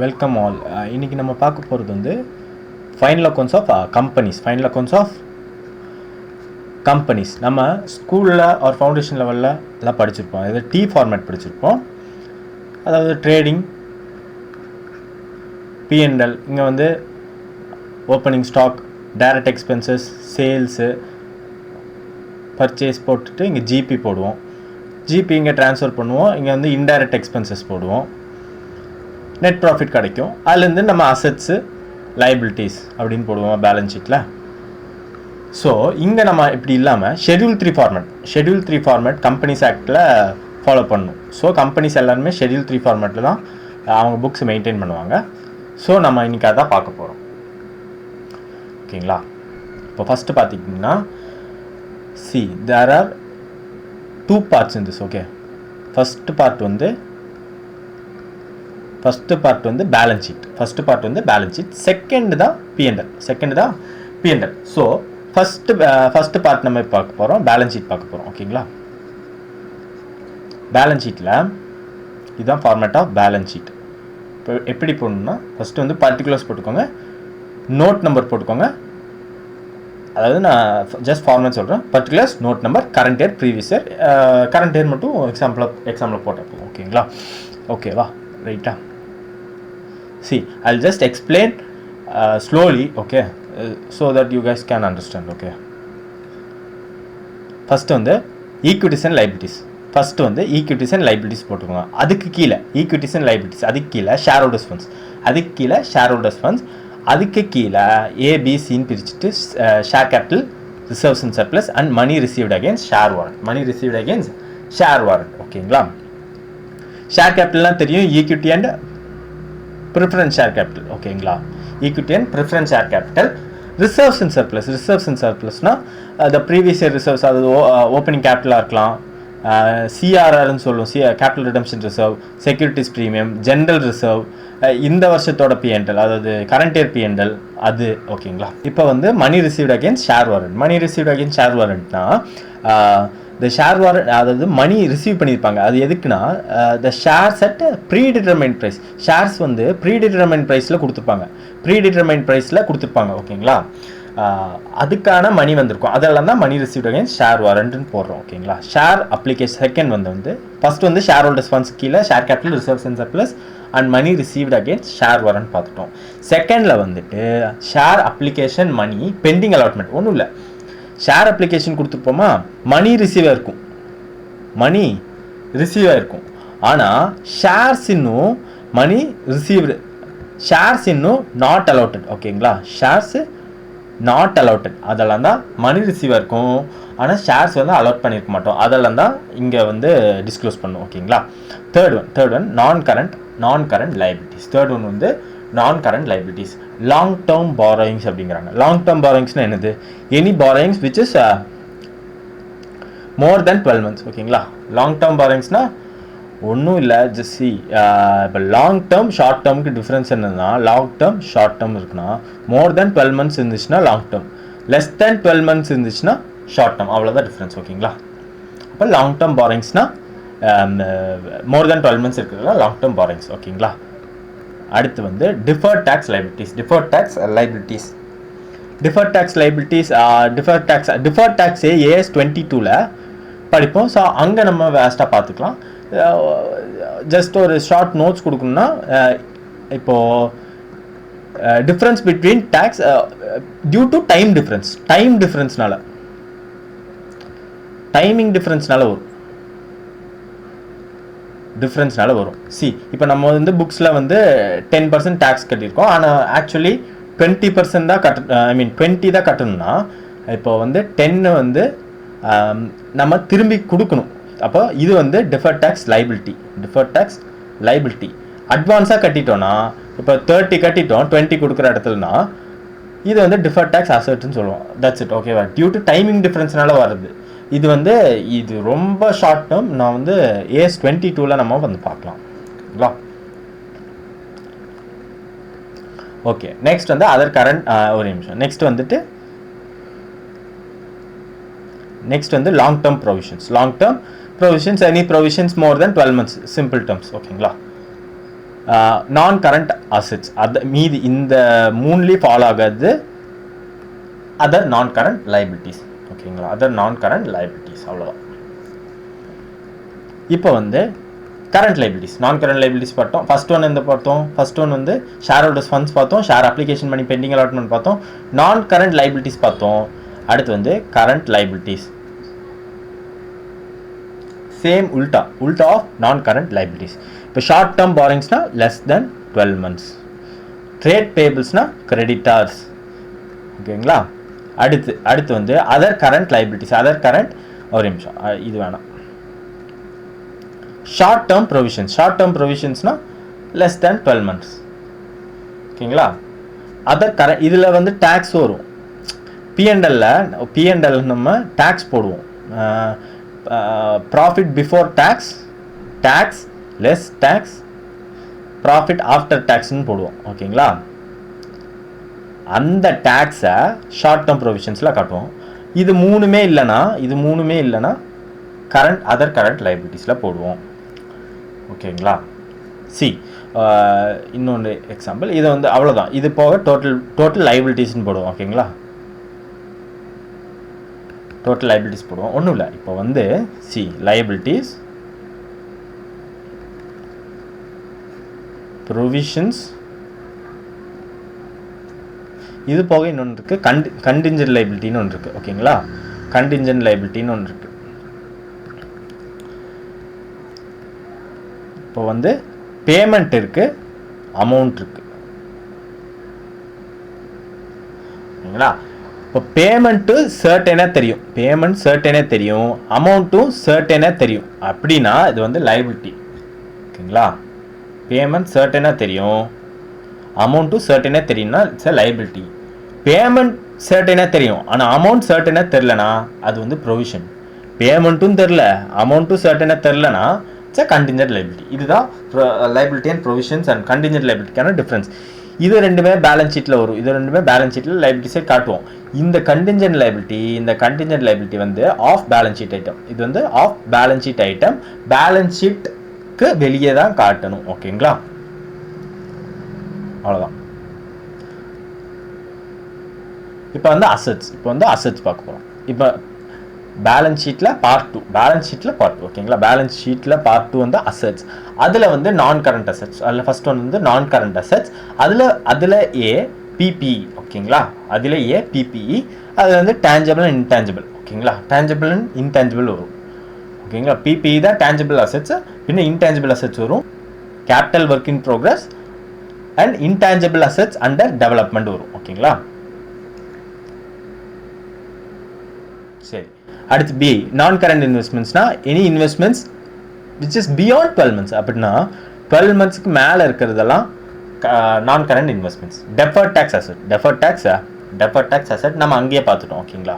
Welcome all. இன்றைக்கி நம்ம பார்க்க போகிறது வந்து ஃபைனல் அக்கௌண்ட்ஸ் ஆஃப் கம்பெனிஸ். நம்ம ஸ்கூலில் ஒரு ஃபவுண்டேஷன் லெவலில் எல்லாம் படிச்சிருப்போம். அதாவது டி ஃபார்மேட் படிச்சிருப்போம். அதாவது ட்ரேடிங், பிஎன்எல், இங்கே வந்து opening stock, direct expenses, sales, purchase போட்டுட்டு இங்கே ஜிபி போடுவோம். ஜிபி இங்கே ட்ரான்ஸ்ஃபர் பண்ணுவோம். இங்கே வந்து இன்டைரக்ட் எக்ஸ்பென்சஸ் போடுவோம். நெட் ப்ராஃபிட் கிடைக்கும். அதுலேருந்து நம்ம அசட்ஸு, லைபிலிட்டிஸ் அப்படின்னு போடுவோம் பேலன்ஸ் ஷீட்டில். ஸோ இங்கே நம்ம இப்படி இல்லாமல் ஷெட்யூல் த்ரீ ஃபார்மேட் கம்பெனிஸ் ஆக்டில் ஃபாலோ பண்ணணும். ஸோ கம்பெனிஸ் எல்லாருமே ஷெட்யூல் 3 ஃபார்மேட்டில் தான் அவங்க புக்ஸ் மெயின்டைன் பண்ணுவாங்க. ஸோ நம்ம இன்றைக்கி அதான் பார்க்க போகிறோம். ஓகேங்களா? இப்போ ஃபஸ்ட்டு பார்த்திங்கன்னா there are 2 parts in this. Okay, first part வந்து பேலன்ஸ் ஷீட். செகண்ட் தான் பிஎன்எல். ஸோ ஃபஸ்ட்டு பார்ட் நம்ம பார்க்க போகிறோம், பேலன்ஸ் ஷீட் பார்க்க போகிறோம். ஓகேங்களா? பேலன்ஸ் ஷீட்டில் இதுதான் ஃபார்மேட் ஆஃப் பேலன்ஸ் ஷீட். இப்போ எப்படி போடணும்னா ஃபஸ்ட்டு வந்து பர்டிகுலர்ஸ் போட்டுக்கோங்க, நோட் நம்பர் போட்டுக்கோங்க. அதாவது நான் ஜஸ்ட் ஃபார்மேட் சொல்கிறேன். Particulars, note number, current year, previous year. Current year மட்டும் எக்ஸாம்பிள் போட்டப்போ. ஓகேங்களா? ஓகேவா? ரைட்டா? See, I'll just explain slowly, okay, so that you guys can understand. Okay, first வந்து equities and liabilities. போட்டுக்கோங்க. அதுக்கு கீழே equities and liabilities, அதுக்கு கீழே shareholders funds, அதுக்கு கீழே ABCன்னு பிரிச்சுட்டு share capital, reserves and surplus and money received against share warrant. ஓகேங்களா? ஷேர் கேபிட்டல்லாம் தெரியும், equity and preference share capital. ஓகேங்களா? Equity and preference share capital. Reserves and சர்ப்ளஸ்னால் த ப்ரீவியஸ் இயர் ரிசர்வ்ஸ், அதாவது ஓப்பனிங் கேபிட்டலாக இருக்கலாம், சிஆர்ஆர்னு சொல்லுவோம், capital redemption reserve, securities premium, general reserve, இந்த வருஷத்தோட பிஎன்எல், அதாவது கரண்ட் இயர் பிஎன்எல் அது. ஓகேங்களா? இப்போ வந்து மணி ரிசீவ்ட் அகேன்ஸ்ட் ஷேர் வாரண்ட்னா the share warrant, அதாவது மணி ரிசீவ் பண்ணியிருப்பாங்க. அது எதுக்குன்னா the shares at predetermined price, shares வந்து predetermined priceல கொடுத்துருப்பாங்க. ஓகேங்களா? அதுக்கான மணி வந்திருக்கும். அதெல்லாம் தான் மணி ரிசீவ்ட் அகேன்ஸ்ட் ஷேர் வாரண்ட்னு போடுறோம். ஓகேங்களா? ஷேர் அப்ளிகேஷன் செகண்ட் வந்து ஃபர்ஸ்ட் வந்து ஷேர் ஹோல்டர்ஸ் ஃபண்ட்ஸ் கீழே share capital, reserves and surplus and money received against share warrant பார்த்துட்டோம். செகண்டில் வந்துட்டு share application money pending allotment. ஒன்றும் இல்லை, ஷேர் அப்ளிகேஷன் கொடுத்துருப்போமா, மணி ரிசீவ் ஆயிருக்கும். ஆனால் ஷேர்ஸ் இன்னும் மணி ரிசீவ்டு, ஷேர்ஸ் இன்னும் நாட் அலௌட்டட். ஓகேங்களா? ஷேர்ஸ் நாட் அலௌட்டட், அதெல்லாம் தான் மணி ரிசீவ் இருக்கும். ஆனால் ஷேர்ஸ் வந்து அலௌட் பண்ணியிருக்க மாட்டோம். அதெல்லாம் தான் இங்கே வந்து டிஸ்க்ளோஸ் பண்ணும். ஓகேங்களா? தேர்ட் ஒன் நான் current liabilities. Non current liabilities, long term borrowings அப்படிங்கிறாங்க. லாங் டேர்ம் பாரோயிங்ஸ்னா என்னது? Any borrowings which is more than 12 months. ஓகேங்களா? லாங் டேர்ம் பாரோயிங்ஸ்னா ஒன்றும் இல்லை, ஜஸ்ட் இப்போ லாங் டேர்ம் ஷார்ட் டேர்முக்கு டிஃப்ரென்ஸ் என்னன்னா, லாங் டேர்ம் ஷார்ட் டேர்ம் இருக்குன்னா மோர் தென் 12 months இருந்துச்சுன்னா long term, less than 12 months இருந்துச்சுன்னா ஷார்ட் டேர்ம். அவ்வளோதான் டிஃப்ரென்ஸ். ஓகேங்களா? அப்போ லாங் டேர்ம் பாரோயிங்ஸ்னா மோர் தென் 12 months இருக்கிறதுலாம் லாங் டேர்ம் பாரோயிங்ஸ். ஓகேங்களா? அடுத்து வந்து டிஃபர்ட் டேக்ஸ் AS 22ல் படிப்போம். ஸோ அங்கே நம்ம வேஸ்ட்டாக பார்த்துக்கலாம். ஜஸ்ட் ஒரு ஷார்ட் நோட்ஸ் கொடுக்கணும்னா, இப்போது difference between tax due to timing டிஃப்ரென்ஸ்னால வரும். இப்போ நம்ம வந்து புக்ஸில் வந்து 10% டேக்ஸ் கட்டியிருக்கோம். ஆனால் ஆக்சுவலி 20% தான் 20 தான் கட்டணும்னா, இப்போ வந்து 10 வந்து நம்ம திரும்பி கொடுக்கணும். அப்போ இது வந்து டிஃபர்ட் டேக்ஸ் லைபிலிட்டி. அட்வான்ஸாக கட்டிட்டோன்னா, இப்போ 30 கட்டிட்டோம், 20 கொடுக்குற இடத்துலனா இது வந்து டிஃபர்ட் டேக்ஸ் அசட்னு சொல்லுவோம். That's it. ஓகேவா? டியூ டு டைமிங் டிஃப்ரென்ஸ்னால வருது. இது ரொம்ப ஷார்ட் டேர்ம். நான் வந்து AS 22ல் நம்ம வந்து பார்க்கலாம். ஓகேங்களா? ஓகே, நெக்ஸ்ட் வந்து அதர் கரண்ட், ஒரு நிமிஷம். நெக்ஸ்ட் வந்து long term provisions. Any provisions more than 12 months, simple terms. ஓகேங்களா? நான் கரண்ட் அசெட்ஸ் அது மீதி இந்த மூணுலேயும் ஃபாலோ ஆகாது அதர் நான் கரண்ட் லைபிலிட்டிஸ். ஓகேங்களா, அதர் நான் கரண்ட் லைபிலிட்டிஸ் அவ்வளோதான். இப்போ வந்து current liabilities non current liabilities பார்த்தோம். ஃபர்ஸ்ட் ஒன் எந்த பார்த்தோம்? ஃபர்ஸ்ட் ஒன் வந்து ஷேர் ஹோல்டர்ஸ் ஃபண்ட்ஸ் பார்த்தோம், ஷேர் அப்ளிகேஷன் பண்ணி பெண்டிங் அலாட்மெண்ட் பார்த்தோம், நான் கரண்ட் லைபிலிட்டிஸ் பார்த்தோம். அடுத்து வந்து கரண்ட் லைபிலிட்டிஸ் சேம் உல்டா ஆஃப் நான் கரண்ட் லைபிலிட்டிஸ். இப்போ ஷார்ட் டேர்ம் பாரிங்ஸ்னா லெஸ் தென் 12 months, ட்ரேட் பேபிள்ஸ்னா கிரெடிட்டார்ஸ். ஓகேங்களா, அடுத்து வந்து other current liabilities. Other current ஒரு நிமிஷம் இது வேணாம். ஷார்ட் டேர்ம் ப்ரொவிஷன்ஸ்னா லெஸ் தேன் 12 months. ஓகேங்களா, அதர் கரண்ட் இதில் வந்து டேக்ஸ் வரும். பிஎன்எல் நம்ம டேக்ஸ் போடுவோம். Profit before tax less tax, profit after டேக்ஸ்ன்னு போடுவோம். ஓகேங்களா, அந்த டேக்ஸை ஷார்ட் டேர்ம் ப்ரொவிஷன்ஸில் காட்டுவோம். இது மூணுமே இல்லைன்னா அதர் கரண்ட் லைபிலிட்டிஸில் போடுவோம். ஓகேங்களா, இன்னொன்று எக்ஸாம்பிள் இது வந்து அவ்வளோதான். இது போக டோட்டல் லைபிலிட்டிஸ்ன்னு போடுவோம். ஓகேங்களா, டோட்டல் லைபிலிட்டிஸ் போடுவோம். ஒன்றும் இல்லை, இப்போ வந்து லைபிலிட்டிஸ் ப்ரொவிஷன்ஸ், இது போக இன்னொன்று இருக்குது கண்டிஞ்சன்ட் லைபிலிட்டின்னு ஒன்று இருக்குது. ஓகேங்களா, கண்டிஞ்சன்ட் லைபிலிட்டின்னு ஒன்று இருக்குது. இப்போ வந்து பேமெண்ட் இருக்குது, அமௌண்ட் இருக்குது. ஓகேங்களா, இப்போ பேமெண்ட்டு சர்டனாக தெரியும், அமௌண்ட்டும் சர்டனாக தெரியும். அப்படின்னா இது வந்து லைபிலிட்டி. ஓகேங்களா, பேமெண்ட் சர்டனாக தெரியும், அமௌண்ட்டும் சர்டனாக தெரியும்னா இட்ஸ் அ லைபிலிட்டி. பேமெண்ட் சர்டனாக தெரியும் ஆனால் அமௌண்ட் சர்டனாக தெரிலனா அது வந்து ப்ரொவிஷன். பேமெண்ட்டும் தெரில அமௌண்ட்டும் சர்டனாக தெரிலனா இட்ஸ் அ கண்டிஞ்சன்ட் லைபிலிட்டி. இதுதான் liability and provisions and contingent லைபிலிட்டிக்கான டிஃப்ரென்ஸ். இது ரெண்டுமே பேலன்ஸ் ஷீட்டில் வரும். இது ரெண்டுமே பேலன்ஸ் ஷீட்டில் லைபிலிட்டிஸை காட்டுவோம். இந்த கண்டிஞ்சன்ட் லைபிலிட்டி வந்து ஆஃப் பேலன்ஸ் ஷீட் ஐட்டம். இது வந்து off balance sheet item, balance ஷீட்டுக்கு வெளியே தான் காட்டணும். ஓகேங்களா, அவ்வளோதான். இப்போ வந்து அசெட்ஸ் பார்க்க போகிறோம். இப்போ பேலன்ஸ் ஷீட்டில் பார்ட் 2 ஓகேங்களா, பேலன்ஸ் ஷீட்டில் பார்ட் 2 வந்து அசெட்ஸ். அதில் வந்து நான் கரண்ட் அசெட்ஸ். அதில் ஃபர்ஸ்ட் ஒன் வந்து நான் கரண்ட் அசெட்ஸ். அதில் ஏ பிபிஇ. ஓகேங்களா, அதில் ஏ பிபிஇ. அதில் வந்து டேஞ்சபிள் அண்ட் இன்டேஞ்சபிள். ஓகேங்களா, டேஞ்சபிள் அண்ட் இன்டேஞ்சபிள் வரும். ஓகேங்களா, பிபிஇ தான் டேஞ்சபிள் அசெட்ஸ், பின்ன இன்டேஞ்சபிள் அசெட்ஸ் வரும். Capital work in progress and intangible assets under development வரும். ஓகேங்களா, சரி. அடுத்து பி நான் கரண்ட் இன்வெஸ்ட்மெண்ட்ஸ்னா any investments which is beyond 12 months. அப்படின்னா 12 monthsக்கு மேலே இருக்கிறதெல்லாம் non current investments. Deferred tax asset நம்ம அங்கேயே பார்த்துட்டோம். ஓகேங்களா,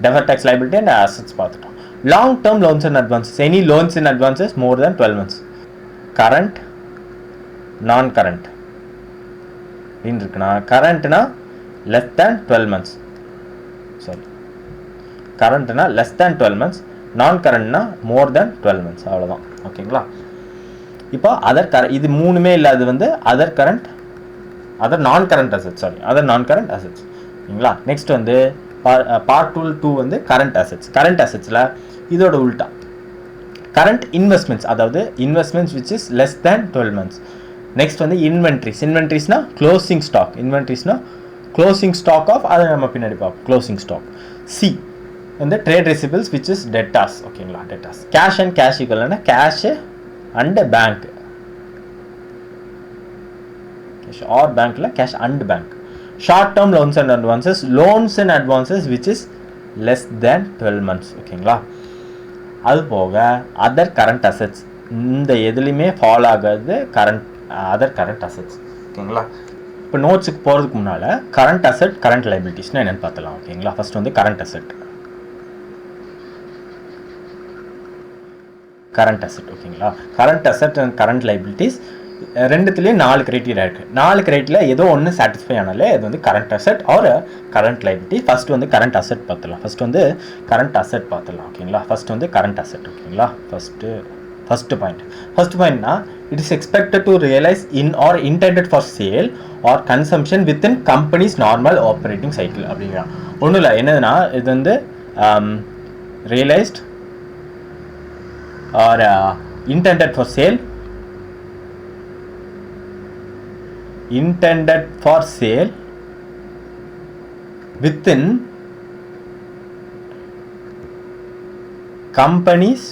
deferred tax liability and assets பார்த்துட்டோம். Long term loans and advances, any loans and advances more than 12 months. Current non current அப்படின்னு இருக்குன்னா கரண்ட்னா லெஸ் தேன் 12 months. சாரி, கரண்ட்னா லெஸ் தேன் 12 months, நான் கரண்ட்னா மோர் தேன் 12 months. அவ்வளோதான். ஓகேங்களா, இப்போ இது மூணுமே இல்லாது வந்து அதர் நான் கரண்ட் அசெட்ஸ். ஓகேங்களா, நெக்ஸ்ட் வந்து பார்ட் 2 வந்து கரண்ட் அசெட்ஸில் இதோட உல்டா கரண்ட் இன்வெஸ்ட்மெண்ட்ஸ், அதாவது investments which is less than 12 months. Next வந்து இன்வென்ட்ரிஸ்னா க்ளோசிங் ஸ்டாக் ஆஃப், அதை நம்ம பின்னாடி பார்ப்போம். Closing stock. சி வந்து trade receivables which is debtors. ஓகேங்களா, டெட்டாஸ். கேஷ் அண்ட் கேஷ் ஈக்குவல்னா கேஷ் அண்ட் பேங்க், ஆர் பேங்க்ல cash and bank. Short term loans and advances which is less than 12 months. ஓகேங்களா, அது போக அதர் கரண்ட் அசெட்ஸ், இந்த எதுலையுமே follow ஆகாது அதர் கரண்ட் அசெட்ஸ். ஓகேங்களா, இப்போ நோட்ஸுக்கு போகிறதுக்கு முன்னால் கரண்ட் அசெட் கரண்ட் லைபிலிட்டிஸ்னால் என்னென்னு பார்த்துலாம். ஓகேங்களா, ஃபர்ஸ்ட் வந்து கரண்ட் அசெட். ஓகேங்களா, current asset and current liabilities ரெண்டுத்துலேயும் 4 கிரைட்டீரியா இருக்குது. 4 கிரைட்டீரியா ஏதோ ஒன்று சாட்டிஸ்ஃபை ஆனாலே அது வந்து current asset or current liability. First வந்து கரண்ட் அசெட் பார்த்துலாம். ஓகேங்களா, ஃபர்ஸ்ட் வந்து கரண்ட் அசெட். ஓகேங்களா, ஃபர்ஸ்ட் பாயிண்ட்னா it is expected to realize in or intended for sale or consumption within company's normal operating cycle அப்படிங்கிறான். ஒன்றும் இல்லை, என்னதுன்னா இது வந்து realized or intended for sale within company's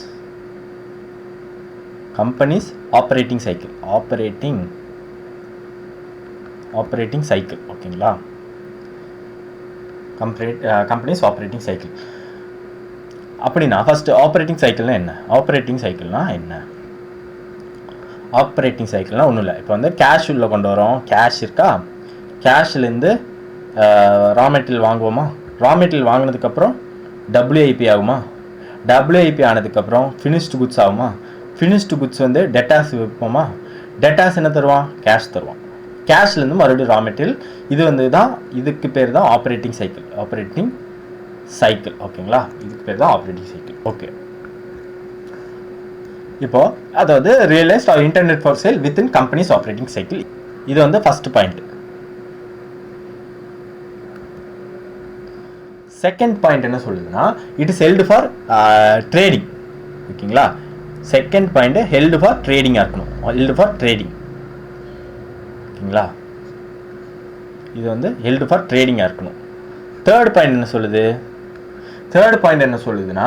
operating cycle ஓகேங்களா. company's operating cycle அப்படின்னா ஃபர்ஸ்ட் ஆப்ரேட்டிங் சைக்கிள்னா என்ன? Operating சைக்கிள்னா ஒன்றும் இல்லை. இப்போ வந்து கேஷ் உள்ள கொண்டு வரோம், கேஷ் இருக்கா, கேஷ்லேருந்து ரா மெட்டீரியல் வாங்குவோமா, ரா மெட்டீரியல் வாங்கினதுக்கப்புறம் டபிள்யூஐபி ஆகுமா, டபிள்யூஐபி ஆனதுக்கப்புறம் ஃபினிஷ்டு குட்ஸ் ஆகுமா, ஃபினிஷ்டு குட்ஸ் வந்து டெட்டாஸ் விற்போமா, டெட்டாஸ் என்ன தருவான், கேஷ் தருவான், கேஷ்லேருந்து மறுபடியும் ரா மெட்டீரியல். இது வந்து தான், இதுக்கு பேர் தான் ஆப்ரேட்டிங் சைக்கிள் ஓகேங்களா. இதுக்கு பேர் தான் ஆப்ரேட்டிங் சைக்கிள். ஓகே, இப்போ அதாவது realised or intended for sale within company's operating cycle. இது வந்து ஃபர்ஸ்ட் பாயிண்ட். செகண்ட் பாயிண்ட் என்ன சொல்லுதுன்னா, it is held for trading. ஓகேங்களா, செகண்ட் பாயிண்ட் ஹெல்டு ஃபார் ட்ரேடிங்காக இருக்கணும், ஹெல்டு ஃபார் ட்ரேடிங். ஓகேங்களா, இது வந்து ஹெல்டு ஃபார் ட்ரேடிங்காக இருக்கணும். தேர்ட் பாயிண்ட் என்ன சொல்லுதுன்னா,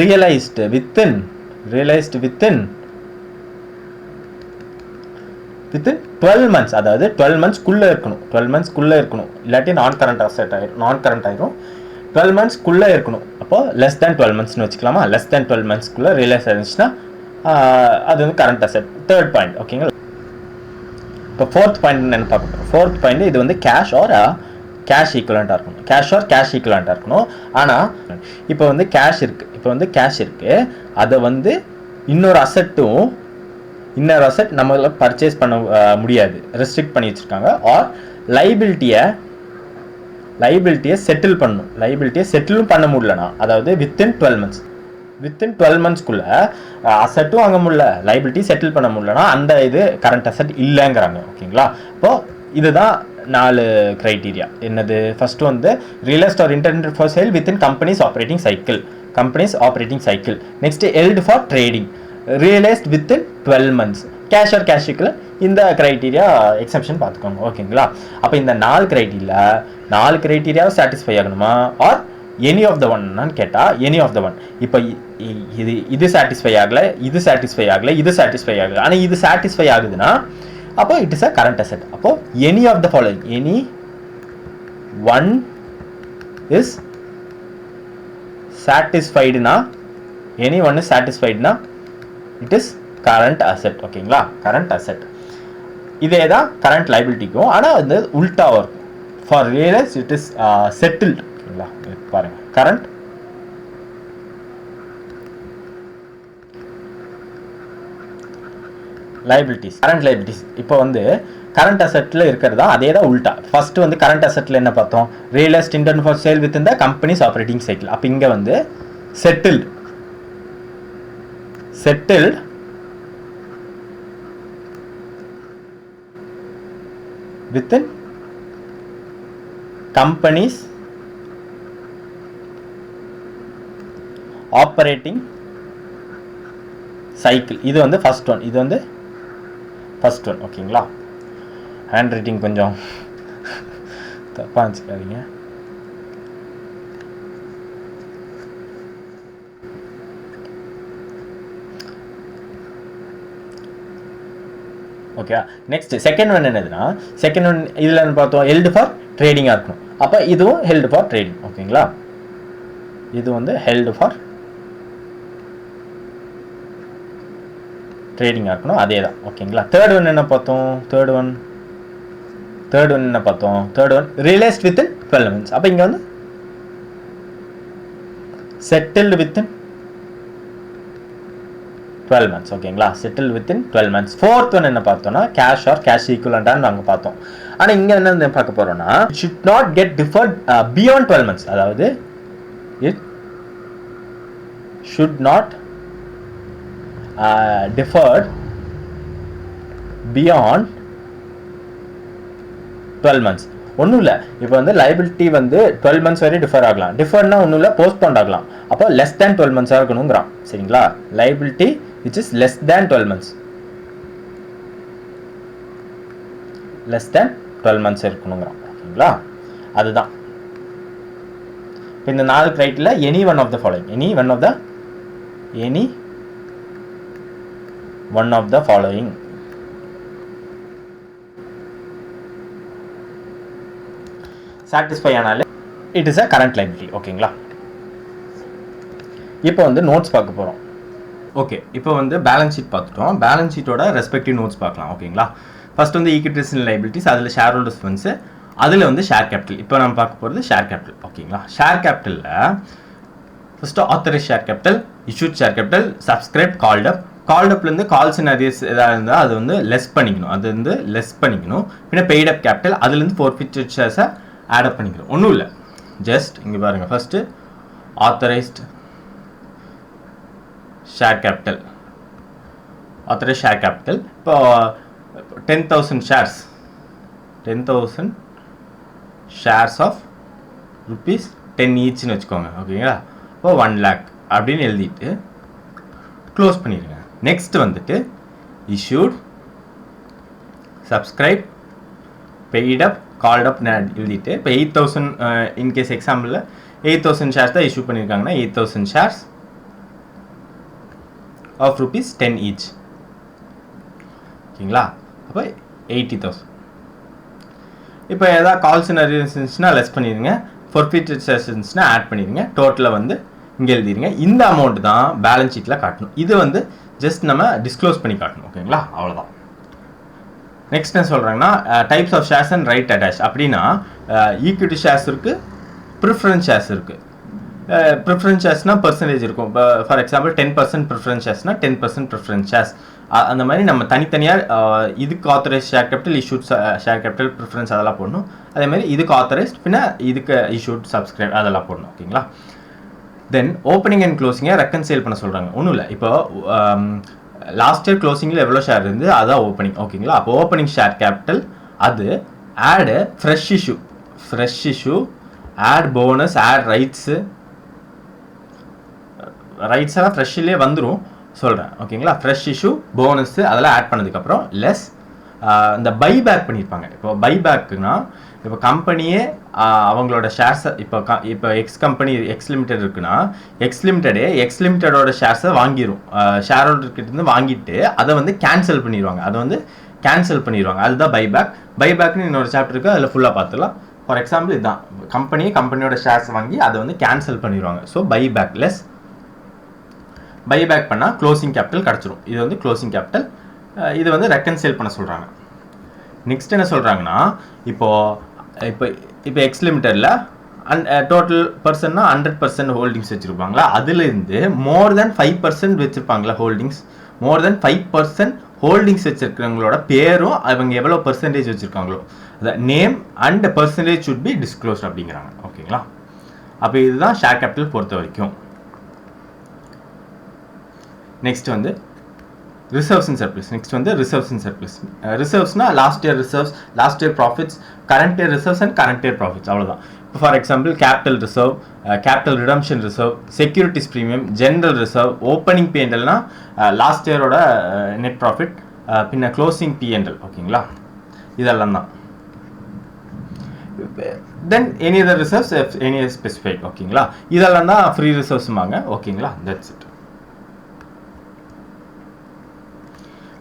ரியலைஸ்டு வித்தின் 12 months, அதாவது 12 monthsக்குள்ளே இருக்கணும். இல்லாட்டி நான் கரண்ட் ஆயிரும். 12 monthsக்குள்ளே இருக்கணும். அப்போ less than 12 monthsனு வச்சுக்கலாமா. less than 12 monthsக்குள்ளே ரியலைஸ் ஆயிருந்துச்சுன்னா அது வந்து கரண்ட் அசெட். Third point. ஓகேங்களா. இப்போ ஃபோர்த் பாயிண்ட் என்னென்னு பார்க்க போகிறோம். ஃபோர்த் பாயிண்ட் இது வந்து கேஷ் ஆர் கேஷ் ஈக்குவலண்ட்டாக இருக்கணும். ஆனால் இப்போ வந்து கேஷ் இருக்குது, அதை வந்து இன்னொரு அசெட் நம்மளால பர்ச்சேஸ் பண்ண முடியாது, ரெஸ்ட்ரிக்ட் பண்ணி வச்சுருக்காங்க. ஆர் லைபிலிட்டியை செட்டிலும் பண்ண முடியலனா, அதாவது வித்தின் 12 monthsக்குள்ள அசெட்டும் வாங்க முடியல, லைபிலிட்டி செட்டில் பண்ண முடியலனா அந்த இது கரண்ட் அசெட் இல்லைங்கிறாங்க. ஓகேங்களா. இப்போ இதுதான் 4 கிரைட்டீரியா. என்னது? ஃபர்ஸ்ட் வந்து realised or intended for sale within company's operating cycle. Next held for trading, realised within 12 months. Cash or cash equal, இந்த கிரைட்டீரியா எக்ஸெப்ஷன் பார்த்துக்கோங்க. ஓகேங்களா. அப்போ இந்த 4 கிரைட்டீரியாவை சாட்டிஸ்ஃபை ஆகணுமா, ஆர் எனி ஆஃப் த ஒன்னு கேட்டால் எனி ஆஃப் த ஒன். இப்போ இது சாட்டிஸ்ஃபை ஆகலை, இது சாட்டிஸ்ஃபை ஆகலை, ஆனால் இது சாட்டிஸ்ஃபை ஆகுதுன்னா அப்போ it is a current asset. அப்போ any of the following, any one is சாட்டிஸ்ஃபைடுனா இட் இஸ் கரண்ட் அசெட். ஓகேங்களா, கரண்ட் அசெட். இதே தான் கரண்ட் லைபிலிட்டிக்கும், ஆனால் வந்து உல்டாக இருக்கும். For realise it is settled. ஓகேங்களா, பாருங்க, கரண்ட் லைபிலிட்டிஸ். இப்போ வந்து கரண்ட் அசெட்டில் இருக்கிறதா அதே தான் உல்டா. ஃபர்ஸ்ட் வந்து கரண்ட் அசெட்டில் என்ன பார்த்தோம், realised intended for sale with இந்த கம்பெனிஸ் ஆப்ரேட்டிங் சைக்கிள். அப்போ இங்கே வந்து settled within companies operating cycle. இது வந்து ஃபர்ஸ்ட் ஒன். ஓகேங்களா, ஹேண்ட் ரைட்டிங் கொஞ்சம் தப்பா வச்சுக்காதீங்க. ஓகே, நெக்ஸ்ட் செகண்ட் ஒன் என்னதுன்னா, செகண்ட் ஒன் இதில் என்ன பார்த்தோம், ஹெல்டு ஃபார் ட்ரேடிங்காக இருக்கணும். அப்போ இதுவும் ஹெல்டு ஃபார் ட்ரேடிங். ஓகேங்களா, இது வந்து ஹெல்டு ஃபார் ட்ரேடிங்காக இருக்கணும், அதே தான். ஓகேங்களா. தேர்ட் ஒன் என்ன பார்த்தோம், third one realised within 12 months. அப்போ இங்கே வந்து செட்டில்டு வித்தின் 12 months. ஓகேங்களா, settle within 12 months. Fourth one என்ன பார்த்தோம்னா, கேஷ் ஆர் கேஷ் ஈக்குவலண்டான்னு நாங்கள் பார்த்தோம். ஆனால் இங்கே என்ன பார்க்க போகிறோம்னா, it should not get deferred beyond 12 months. அதாவது it should not deferred beyond 12 months. ஒன்றும் இல்லை, இப்போ வந்து லைபிலிட்டி வந்து 12 months வரை டிஃபர் ஆகலாம். டிஃபர்னா ஒன்றும் இல்லை, போஸ்ட்போன் ஆகலாம். அப்போ லெஸ் தேன் 12 months இருக்கணுங்கிறான். சரிங்களா? Liability which is less than 12 months, less than 12 months இருக்கணுங்கிறான். ஓகேங்களா? அதுதான் இந்த 4 criteria. Any one of the following, any one of the following satisfy ஆனாலே it is a current liability. ஓகேங்களா? இப்போ வந்து நோட்ஸ் பார்க்க போகிறோம். ஓகே, இப்போ வந்து பேலன்ஸ் ஷீட் பார்த்துட்டோம். பேலன்ஸ் ஷீட்டோட ரெஸ்பெக்டிவ் நோட்ஸ் பார்க்கலாம். ஓகேங்களா? ஃபர்ஸ்ட் வந்து ஈக்விட்டிஸ் அண்ட் லைபிலிட்டிஸ், அதில் ஷேர் ஹோல்டர்ஸ் ஃபண்ட்ஸு, அதில் வந்து ஷேர் கேபிட்டல். இப்போ நம்ம பார்க்க போகிறது ஷேர் கேபிட்டல். ஓகேங்களா? ஷேர் கேபிட்டலில் first authorised share capital, issued share capital, subscribe, கால்டப்லேருந்து கால்ஸ் அண்ட் அரியர்ஸ் எதாவது இருந்தால் அது வந்து லெஸ் பண்ணிக்கணும். பின்ன பெய்ட் அப் கேபிட்டல், அதுலேருந்து ஃபோர்ஃபிட்டட் ஷேர்ஸை ஆட் அப் பண்ணிக்கிறோம். ஒன்றும் இல்லை, ஜஸ்ட் இங்கே பாருங்கள். ஃபஸ்ட்டு ஆத்தரைஸ்ட் ஷேர் கேபிட்டல், இப்போ 10,000 ஷேர்ஸ் ஆஃப் ₹10 ஈச்னு வச்சுக்கோங்க. ஓகேங்களா? இப்போ 1 lakh அப்படின்னு எழுதிட்டு க்ளோஸ் பண்ணிடுங்க. நெக்ஸ்ட் வந்துட்டு இஷ்யூட், சப்ஸ்கிரைப், பெய்ட் அப், கால்ட் அப் எழுதிட்டு இப்போ 8,000 இன்கேஸ் எக்ஸாம்பிளில் 8,000 ஷேர்ஸ் தான் இஷ்யூ பண்ணியிருக்காங்கன்னா 8,000 ஷேர்ஸ் ஆஃப் ₹10 ஈச். ஓகேங்களா? அப்போ 80,000. இப்போ எதாவது கால்ஸ் அண்ட் அரியர்ஸ் இருந்துச்சுன்னா லெஸ் பண்ணிடுங்க, ஃபோர்ஃபிட்டட் ஷேர்ஸ் இருந்துச்சுன்னா ஆட் பண்ணிடுங்க. டோட்டலை வந்து இங்கே எழுதிடுங்க. இந்த அமௌண்ட் தான் பேலன்ஸ் ஷீட்டில் காட்டணும். இது வந்து ஜஸ்ட் நம்ம டிஸ்க்ளோஸ் பண்ணி காட்டணும். ஓகேங்களா? அவ்வளோதான். நெக்ஸ்ட் என்ன சொல்கிறாங்கன்னா types of shares and right attach. அப்படின்னா ஈக்விட்டி ஷேர்ஸ் இருக்குது, ப்ரிஃபரன்ஸ் ஷேர்ஸ் இருக்குது. ப்ரிஃபரன்ஸ் ஷேர்ஸ்னால் பர்சன்டேஜ் இருக்கும். இப்போ ஃபார் எக்ஸாம்பிள் 10% ப்ரிஃபரன்ஸ் ஷேர்ஸ்னால் 10% ப்ரிஃபரன்ஸ் ஷேர்ஸ். அந்த மாதிரி நம்ம தனித்தனியாக இதுக்கு authorised share capital, issued share capital, preference அதெல்லாம் போடணும். அதேமாதிரி இதுக்கு ஆத்தரைஸ்ட், பின்ன இதுக்கு இஷ்யூட், சப்ஸ்கிரைப் அதெல்லாம் போடணும். ஓகேங்களா? தென் ஓப்பனிங் அண்ட் க்ளோசிங்கை ரெக்கன்சைல் பண்ண சொல்கிறாங்க. ஒன்றும் இல்லை, இப்போ லாஸ்ட் இயர் க்ளோசிங்கில் எவ்வளோ ஷேர் இருந்து அதான் ஓப்பனிங். ஓகேங்களா? அப்போ ஓப்பனிங் ஷேர் கேபிட்டல், அது add fresh issue, add bonus, add rights எல்லாம் ஃப்ரெஷ்ஷிலே வந்துடும் சொல்கிறேன். ஓகேங்களா? ஃப்ரெஷ் இஷ்யூ, போனஸ்ஸு அதெல்லாம் ஆட் பண்ணதுக்கப்புறம் லெஸ் இந்த பைபேக் பண்ணியிருப்பாங்க. இப்போ பைபேக்குன்னா இப்போ கம்பெனியே அவங்களோட ஷேர்ஸை இப்போ எக்ஸ் லிமிடெட் இருக்குன்னா எக்ஸ் லிமிடெடோட ஷேர்ஸை வாங்கிடும். ஷேர் ஹோல்டர்கிட்ட வாங்கிட்டு அதை வந்து கேன்சல் பண்ணிடுவாங்க. அதுதான் பைபேக்னு இன்னொரு சாப்டர் இருக்குது, அதில் ஃபுல்லாக பார்த்துக்கலாம். ஃபார் எக்ஸாம்பிள் இதுதான் கம்பெனியோட ஷேர்ஸ் வாங்கி அதை வந்து கேன்சல் பண்ணிடுவாங்க. ஸோ பைபேக் லெஸ் பைபேக் பண்ணால் க்ளோசிங் கேபிட்டல் கிடச்சிரும். இது வந்து க்ளோசிங் கேபிட்டல். இது வந்து ரெக்கன்சைல் பண்ண சொல்கிறாங்க. நெக்ஸ்ட் என்ன சொல்கிறாங்கன்னா இப்போ எக்ஸ் லிமிட்டடில் டோட்டல் பர்சன்னா 100% ஹோல்டிங்ஸ் வச்சுருப்பாங்களா, அதுலேருந்து மோர் தென் 5% வச்சுருப்பாங்களா ஹோல்டிங்ஸ். மோர் தென் 5% ஹோல்டிங்ஸ் வச்சுருக்கிறவங்களோட பேரும் அவங்க எவ்வளோ பர்சன்டேஜ் வச்சுருக்காங்களோ அதை name and percentage should be disclosed அப்படிங்கிறாங்க. ஓகேங்களா? அப்போ இதுதான் ஷேர் கேபிட்டல் பொறுத்த வரைக்கும். நெக்ஸ்ட் வந்து ரிசர்வ்ஸ் அண்ட் சர்ப்ளஸ். ரிசர்வ்ஸ்னா last year profits, current year reserves and current year profits, அவ்வளோதான். இப்போ for example capital reserve, capital redemption reserve, securities premium, general reserve, opening P&Lனா லாஸ்ட் இயரோட நெட் ப்ராஃபிட், பின்ன closing P&L. ஓகேங்களா? இதெல்லாம் தான். Then any other reserves, any specific. ஓகேங்களா? இதெல்லாம் தான் ஃப்ரீ ரிசர்வ்ஸுமாங்க. ஓகேங்களா? That's it.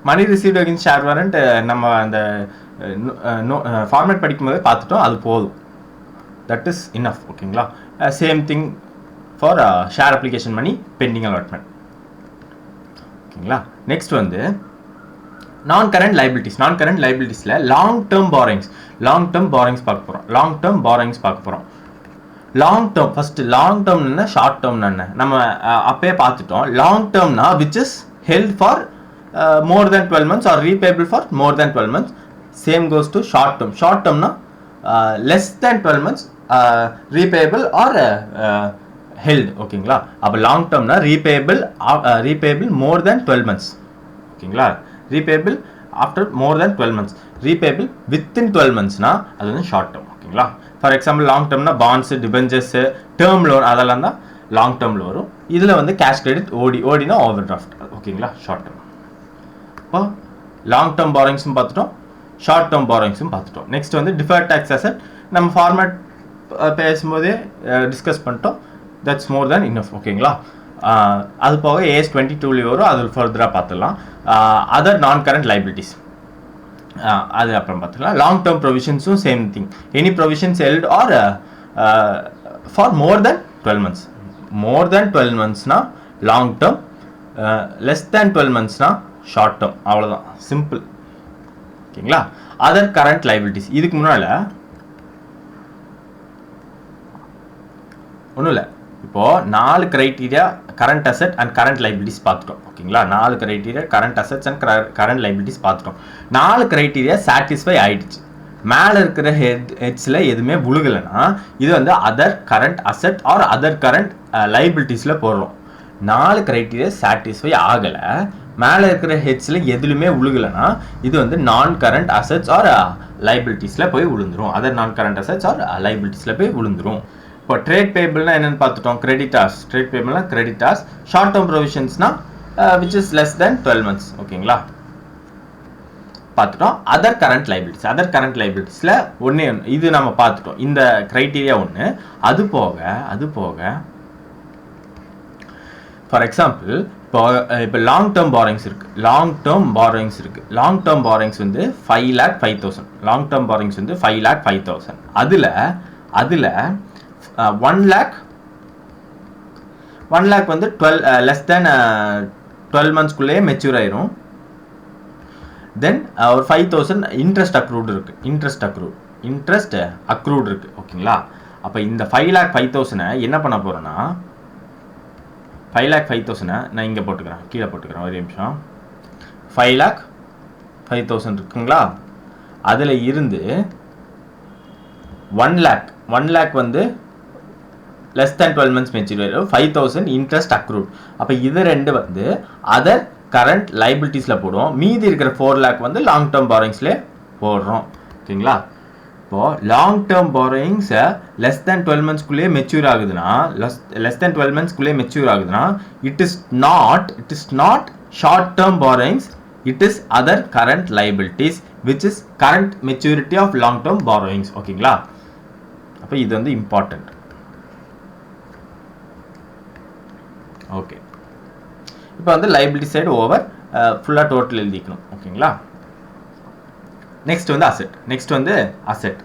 Money received against share warrant நம்ம அந்த ஃபார்மேட் படிக்கும்போது பார்த்துட்டோம், அது போதும். That is enough. ஓகேங்களா? Same thing for share application money pending allotment. ஓகேங்களா? நெக்ஸ்ட் வந்து நான் கரண்ட் லைபிலிட்டிஸில் லாங் டேர்ம் பாரோயிங்ஸ் பார்க்க போகிறோம். ஃபர்ஸ்ட் லாங் டேர்ம்னா ஷார்ட் டேர்ம்னா என்ன நம்ம அப்பயே பார்த்துட்டோம். லாங் டேர்ம்னா which is held for more than 12 months or repayable for more than 12 months. Same goes to short term na less than 12 months repayable or held. ஓகேங்களா? அப்போ லாங் டேர்ம்னா repayable more than 12 months. ஓகேங்களா? repayable after more than 12 months. Repayable within 12 monthsனா அது வந்து short term. ஓகேங்களா. For example long டேர்ம்னா bonds, debentures, term loan அதெல்லாம் தான் லாங் டேர்மில் வரும். இதில் வந்து கேஷ் கிரெடிட், ஓடினா ஓவர் டிராஃப்ட். ஓகேங்களா, ஷார்ட் டேர்ம். இப்போ லாங் டேர்ம் பாரோயிங்ஸும் பார்த்துட்டோம், ஷார்ட் டேர்ம் பாரோயிங்ஸும் பார்த்துட்டோம். நெக்ஸ்ட் வந்து டிஃபர்ட் டேக்ஸ் அசெட் நம்ம ஃபார்மேட் பேசும்போதே டிஸ்கஸ் பண்ணிட்டோம். That's more than enough. ஓகேங்களா. அது போக ஏஎஸ் 22 வரும், அது ஃபர்தராக பார்த்துடலாம். அதர் நான் கரண்ட் லைபிலிட்டிஸ் அது அப்புறம் பார்த்துக்கலாம். லாங் டேர்ம் ப்ரொவிஷன்ஸும் same thing. Any provisions held or for more than 12 months. More than 12 monthsனா லாங் டேர்ம், லெஸ் தேன் 12 monthsனா ஷார்ட் டேர்ம். அவ்வளோதான், சிம்பிள். ஓகேங்களா. அதர் கரண்ட் லைபிலிட்டிஸ் இதுக்கு முன்னால் ஒன்றும் இல்லை. இப்போது 4 criteria current asset and current liabilities பார்த்துட்டோம். ஓகேங்களா. 4 criteria current assets and current liabilities பார்த்துட்டோம். 4 கிரைட்டீரியா சாட்டிஸ்ஃபை ஆயிடுச்சு. மேலே இருக்கிற ஹெட்ஸில் எதுவுமே விழுகலைன்னா இது வந்து other current asset or other current லைபிலிட்டிஸில் போடுறோம். 4 கிரைட்டீரியா சாட்டிஸ்ஃபை ஆகலை, மேலே இருக்கிற ஹெட்ஸில் எதுலையுமே விழுகலைன்னா இது வந்து நான் கரண்ட் அசெட்ஸ் ஆர் லைபிலிட்டிஸில் போய் விழுந்துரும். Other non current assets R லைபிலிட்டிஸில் போய் விழுந்துரும். இப்போ ட்ரேட் பேபிள்னா என்னென்னு பார்த்துட்டோம், கிரெடிட்டார்ஸ். ட்ரேட் பேபிள்னா கிரெடிட்டார்ஸ். ஷார்ட் டேர்ம் ப்ரொவிஷன்ஸ்னா which is less than 12 months. ஓகேங்களா, பார்த்துட்டோம். Other current liabilities, other current லைபிலிட்டிஸில் ஒன்று இது நம்ம பார்த்துட்டோம். இந்த க்ரைட்டீரியா ஒன்று. அது போக ஃபார் எக்ஸாம்பிள் இப்போ லாங் டேர்ம் பாரோயிங்ஸ் இருக்குது. லாங் டேர்ம் பாரோயிங்ஸ் வந்து 5,05,000. லாங் டேர்ம் பாரோயிங்ஸ் வந்து 5,05,000. அதில் 1 lakh வந்து லெஸ் தேன் 12 monthsக்குள்ளேயே மெச்சூர் ஆயிரும். தென் ஒரு 5,000 இன்ட்ரெஸ்ட் அக்ரூட் இருக்குது. இன்ட்ரெஸ்ட் அக்ரூட் இருக்குது. ஓகேங்களா. அப்போ இந்த 5,05,000 என்ன பண்ண போகிறோன்னா 5,05,000 நான் இங்கே போட்டுக்கிறேன், கீழே போட்டுக்கிறேன், ஒரு நிமிஷம். 5,05,000 இருக்குங்களா. அதில் இருந்து 1 lakh வந்து less than 12 months மெச்சூர் ஆயிரும். 5,000 இன்ட்ரெஸ்ட் அக்ரூட். அப்போ இது ரெண்டு வந்து அதர் கரண்ட் லைபிலிட்டிஸில் போடுவோம். மீதி இருக்கிற 4 lakh வந்து லாங் டேர்ம் பாரோயிங்ஸ்லேயே போடுறோம். ஓகேங்களா. இப்போது லாங் டேர்ம் பாரோயிங்ஸை லெஸ் தேன் 12 monthsக்குள்ளேயே மெச்சூர் ஆகுதுன்னா it is not short term borrowings, it is other current liabilities which is current maturity of long term borrowings. ஓகேங்களா. அப்போ இது வந்து இம்பார்ட்டன்ட். ஓகே, இப்போ வந்து லைபிலிட்டி சைடு ஓவர், ஃபுல்லாக டோட்டல் எழுதிக்கணும். ஓகேங்களா. நெக்ஸ்ட் வந்து அசெட்.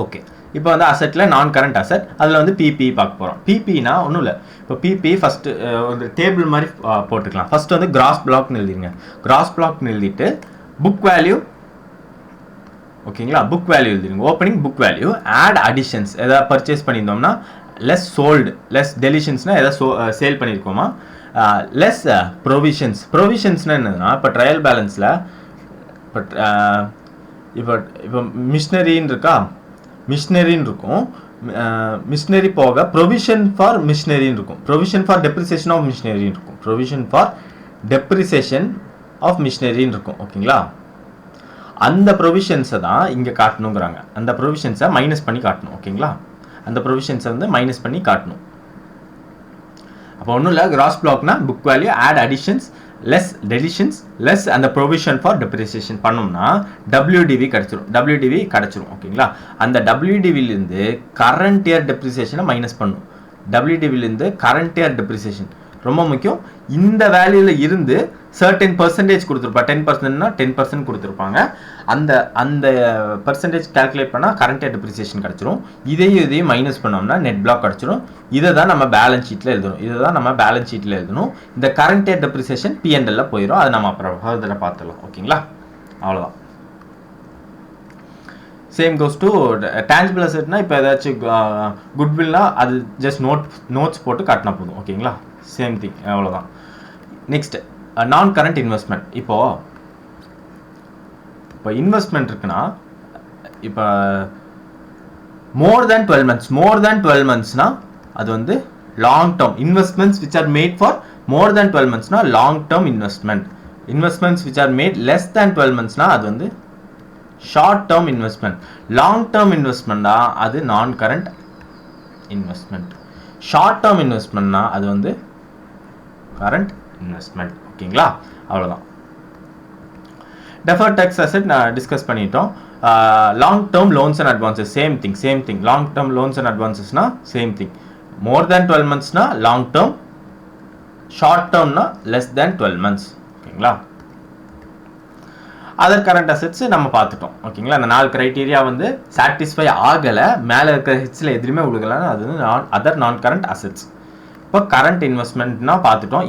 ஓகே, இப்போ வந்து அசெட்டில் நான் கரண்ட் அசெட், அதில் வந்து பிபி பார்க்க போகிறோம். பிபினா ஒன்றும் இல்லை. இப்போ பிபி ஃபஸ்ட்டு ஒரு டேபிள் மாதிரி போட்டுக்கலாம். ஃபஸ்ட்டு வந்து கிராஸ் பிளாக்னு எழுதிருங்க. கிராஸ் பிளாக்னு எழுதிட்டு புக் வேல்யூ. ஓகேங்களா. புக் வேல்யூ எழுதிருங்க. Opening book value, add additions, எதாவது பர்ச்சேஸ் பண்ணியிருந்தோம்னா லெஸ் சோல்டு, லெஸ் டெலிஷன்ஸ்னால் எதாவது சேல் பண்ணியிருக்கோமா, லெஸ் ப்ரொவிஷன்ஸ்னால் என்னதுன்னா இப்போ ட்ரையல் பேலன்ஸில் இப்போ மிஷினரின்னு இருக்கா, மிஷினரின்னு இருக்கும். மிஷினரி போக ப்ரொவிஷன் ஃபார் மிஷினரின்னு இருக்கும். ப்ரொவிஷன் ஃபார் டெப்ரிசியேஷன் ஆஃப் மிஷினரின்னு இருக்கும். இருக்கும். ஓகேங்களா. அந்த ப்ரொவிஷன்ஸை தான் இங்கே காட்டணுங்கிறாங்க. அந்த ப்ரொவிஷன்ஸை மைனஸ் பண்ணி காட்டணும். ஓகேங்களா. அந்த ப்ரொவிஷன்ஸை வந்து மைனஸ் பண்ணி காட்டணும். அப்போ ஒன்றும் இல்லை, கிராஸ் பிளாக்னா book value, add additions, less deletions, less அந்த ப்ரொவிஷன் ஃபார் டெப்ரிசியேஷன் பண்ணோம்னா டபிள்யூடிவி கிடச்சிரும். ஓகேங்களா. அந்த டபிள்யூடிவிலேருந்து கரண்ட் இயர் டெப்ரிசியேஷனை மைனஸ் பண்ணும். டபிள்யூடிவிலேருந்து கரண்ட் இயர் டெப்ரிசியேஷன் ரொம்ப முக்கியம். இந்த வேல்யூவில் இருந்து சர்டன் பர்சன்டேஜ் கொடுத்துருப்பா. 10%னா 10% கொடுத்துருப்பாங்க. அந்த பர்சன்டேஜ் கால்குலேட் பண்ணால் கரண்ட் இயர் டெப்ரிசியேஷன் கிடச்சிரும். இதையும் மைனஸ் பண்ணோம்னா நெட் பிளாக் கிடச்சிரும். இதை தான் நம்ம பேலன்ஸ் ஷீட்டில் எழுதணும். இந்த கரண்ட் இயர் டெப்ரிசியேஷன் P&L போயிடும். அதை நம்ம அப்புறம் ஃபர்தராக பார்த்துடலாம். ஓகேங்களா. அவ்வளோதான். சேம் கோஸ் டு டேஞ்சிபிள் அசெட்னா இப்போ ஏதாச்சும் குட்வில்னா அது ஜஸ்ட் நோட்ஸ் போட்டு காட்டினா போதும். ஓகேங்களா. சேம் திங், அவ்வளோதான். Next non current investment. இப்போ இன்வெஸ்ட்மெண்ட் இருக்குன்னா இப்போ மோர் தேன் 12 monthsனா அது வந்து long term investments which are made for more than 12 monthsனா long term investment. Investments which are made less than 12 மந்த்ஸ்னா அது வந்து short term investment. Long term இன்வெஸ்ட்மெண்ட்டா அது non current investment. Short term இன்வெஸ்ட்மெண்ட்னா அது வந்து கரண்ட் இன்வெஸ்ட்மெண்ட். ஓகேங்களா, அவ்வளோதான். Deferred tax asset non discuss பண்ணிட்டோம். Long term loans and advances same thing. Long term loans and அட்வான்சஸ்னா சேம் திங். மோர் தேன் 12 மந்த்ஸ்னா லாங் டேர்ம், ஷார்ட் டேர்ம்னா லெஸ் தேன் 12 மந்த்ஸ். ஓகேங்களா, அதர் கரண்ட் அசெட்ஸ் நம்ம பார்த்துட்டோம். ஓகேங்களா, அந்த 4 கிரைட்டீரியா வந்து சாட்டிஸ்ஃபை ஆகலை, மேலே இருக்கிற ஹெட்ஸில் எதுவுமே விழுகலைன்னு அது வந்து அதர் நான் கரண்ட் அசெட்ஸ். இப்போ கரண்ட் இன்வெஸ்ட்மெண்ட்னா பார்த்துட்டோம்.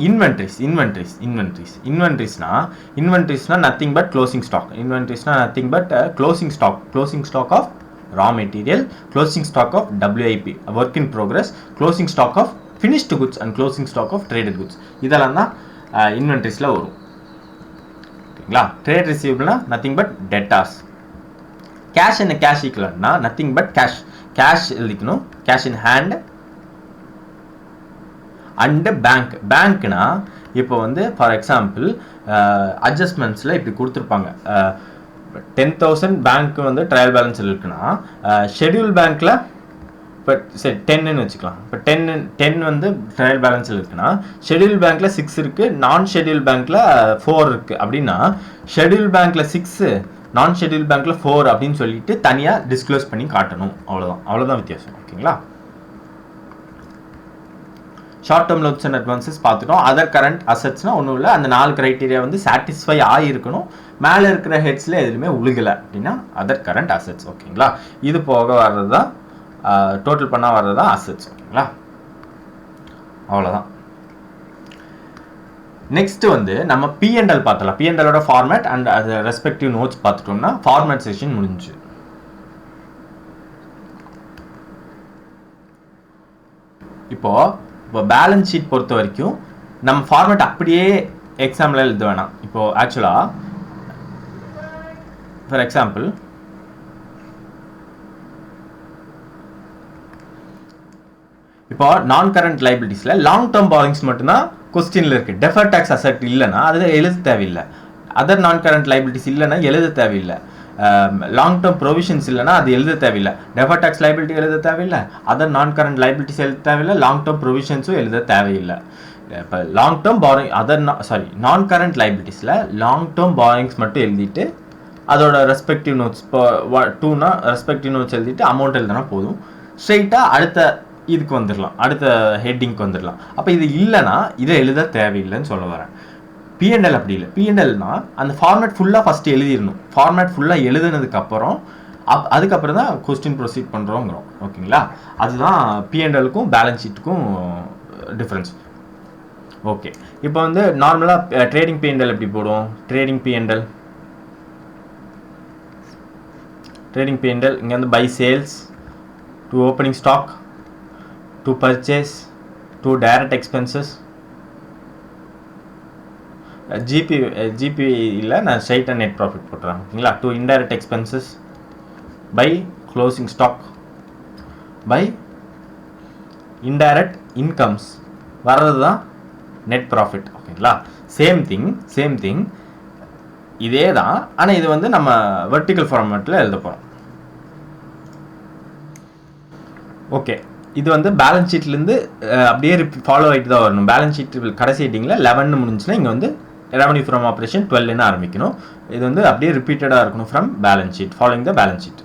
இன்வென்ட்ரிஸ்னா நத்திங் பட் க்ளோசிங் ஸ்டாக். இன்வென்ட்ரிஸ்னா nothing but closing stock of raw material, closing stock of WIP work in progress, closing stock of finished goods and closing stock of traded goods. இதெல்லாம் தான் இன்வென்ட்ரிஸில் வரும். ஓகேங்களா, ட்ரேட் ரிசீவபிள்னா நத்திங் பட் டெட்டார்ஸ். கேஷ் என்ன cash ஈக்குவலன்ட்னா nothing but cash எழுதிக்கணும். Cash in hand and பேங்க்னா இப்போ வந்து ஃபார் எக்ஸாம்பிள் அட்ஜஸ்ட்மெண்ட்ஸில் இப்படி கொடுத்துருப்பாங்க. 10,000 பேங்க் வந்து ட்ரையல் பேலன்ஸ் இருக்குன்னா ஷெட்யூல் பேங்க்கில் இப்போ சரி 10ன்னு வச்சுக்கலாம். இப்போ 10 வந்து ட்ரையல் பேலன்ஸில் இருக்குன்னா ஷெட்யூல் பேங்க்கில் 6 இருக்குது, நான் ஷெட்யூல் பேங்க்கில் 4 இருக்குது. அப்படின்னா ஷெட்யூல் பேங்க்கில் 6, நான் ஷெட்யூல் பேங்க்கில் 4 அப்படின்னு சொல்லிட்டு தனியாக டிஸ்க்ளோஸ் பண்ணி காட்டணும். அவ்வளோதான் வித்தியாசம். ஓகேங்களா, short term loans and advances பார்த்துட்டோம். அதர் கரண்ட் அசெட்ஸ்னா ஒன்றும் இல்லை, அந்த 4 கிரைட்டீரியா வந்து சாட்டிஸ்ஃபை ஆகிருக்கணும், மேலே இருக்கிற ஹெட்ஸில் எதுவுமே உழுகலை அப்படின்னா அதர் கரண்ட் அசெட்ஸ். ஓகேங்களா, இது போக வர்றது தான் டோட்டல் பண்ணால் வர்றது தான் அசெட்ஸ். ஓகேங்களா, அவ்வளோதான். நெக்ஸ்ட் வந்து நம்ம P&L பார்த்தலாம். P&Lோட ஃபார்மேட் அண்ட் அது ரெஸ்பெக்டிவ் நோட்ஸ் பார்த்துட்டோம்னா ஃபார்மேட் செஷன் முடிஞ்சு. இப்போ பேலன்ஸ் ஷீட் பொறுத்த வரைக்கும் நம்ம ஃபார்மேட் அப்படியே எக்ஸாம்பிள் எழுத வேணாம். இப்போ ஆக்சுவலாக ஃபார் எக்ஸாம்பிள் இப்போ நான் கரண்ட் லைபிலிட்டிஸில் லாங் டேர்ம் பாரோயிங்ஸ் மட்டும்தான் கொஸ்டினில் இருக்குது. டெஃபர்ட் டேக்ஸ் அசெட் இல்லைன்னா அது எழுத தேவையில்லை. அதர் நான் கரண்ட் லைபிலிட்டிஸ் இல்லைன்னா எழுத தேவையில்லை. லாங் டேர்ம் ப்ரொவிஷன்ஸ் இல்லைனா அது எழுத தேவையில்லை. டெஃபர்ட் டேக்ஸ் லைபிலிட்டி எழுத தேவையில்லை, அதர் நான் கரண்ட் லைபிலிட்டிஸ் எழுத தேவையில்லை, லாங் டேர்ம் ப்ரொவிஷன்ஸும் எழுத தேவையில்லை. இப்போ லாங் டேர்ம் பாரோயிங் நான் கரண்ட் லைபிலிட்டிஸில் லாங் டேர்ம் பாரோயிங்ஸ் மட்டும் எழுதிட்டு அதோட ரெஸ்பெக்டிவ் நோட்ஸ் இப்போ 2னா ரெஸ்பெக்டிவ் நோட்ஸ் எழுதிட்டு அமௌண்ட் எழுதினா போதும். ஸ்ட்ரெயிட்டாக அடுத்த இதுக்கு வந்துடலாம், அடுத்த ஹெட்டிங்க்கு வந்துடலாம். அப்போ இது இல்லைன்னா இதை எழுத தேவையில்லைன்னு சொல்ல வரேன். P&L அப்படி இல்லை. P&Lனா அந்த ஃபார்மேட் ஃபுல்லாக ஃபஸ்ட்டு எழுதிடணும். ஃபார்மேட் ஃபுல்லாக எழுதுனதுக்கப்புறம் அதுக்கப்புறம் தான் கொஸ்டின் ப்ரொசீட் பண்ணுறோங்கிறோம். ஓகேங்களா, அதுதான் P&Lக்கும் பேலன்ஸ் ஷீட்டுக்கும் டிஃப்ரென்ஸ். ஓகே, இப்போ வந்து நார்மலாக ட்ரேடிங் P&L எப்படி போடுவோம்? ட்ரேடிங் P&L இங்கே வந்து by sales, to opening stock, to purchase, to direct expenses. GP இல்லை, நான் ஸ்ட்ரைட்டாக நெட் ப்ராஃபிட் போட்டுறேன். ஓகேங்களா, to indirect expenses, by closing stock, by indirect incomes வர்றது தான் நெட் ப்ராஃபிட். ஓகேங்களா, சேம் திங் இதே தான். ஆனால் இது வந்து நம்ம வெர்டிக்கல் ஃபார்மேட்டில் எழுத போகிறோம். ஓகே, இது வந்து பேலன்ஸ் ஷீட்லேருந்து அப்படியே ஃபாலோ ஆகிட்டு தான் வரணும். பேலன்ஸ் ஷீட் கடைசி ஹெட்டிங்கில் 11 முடிஞ்சுன்னா இங்கே வந்து ரெவன்யூ ஃப்ரம் ஆப்ரேஷன் 12ன்னு ஆரம்பிக்கணும். இது வந்து அப்படியே ரிப்பீட்டடாக இருக்கணும் from balance sheet, following the balance sheet.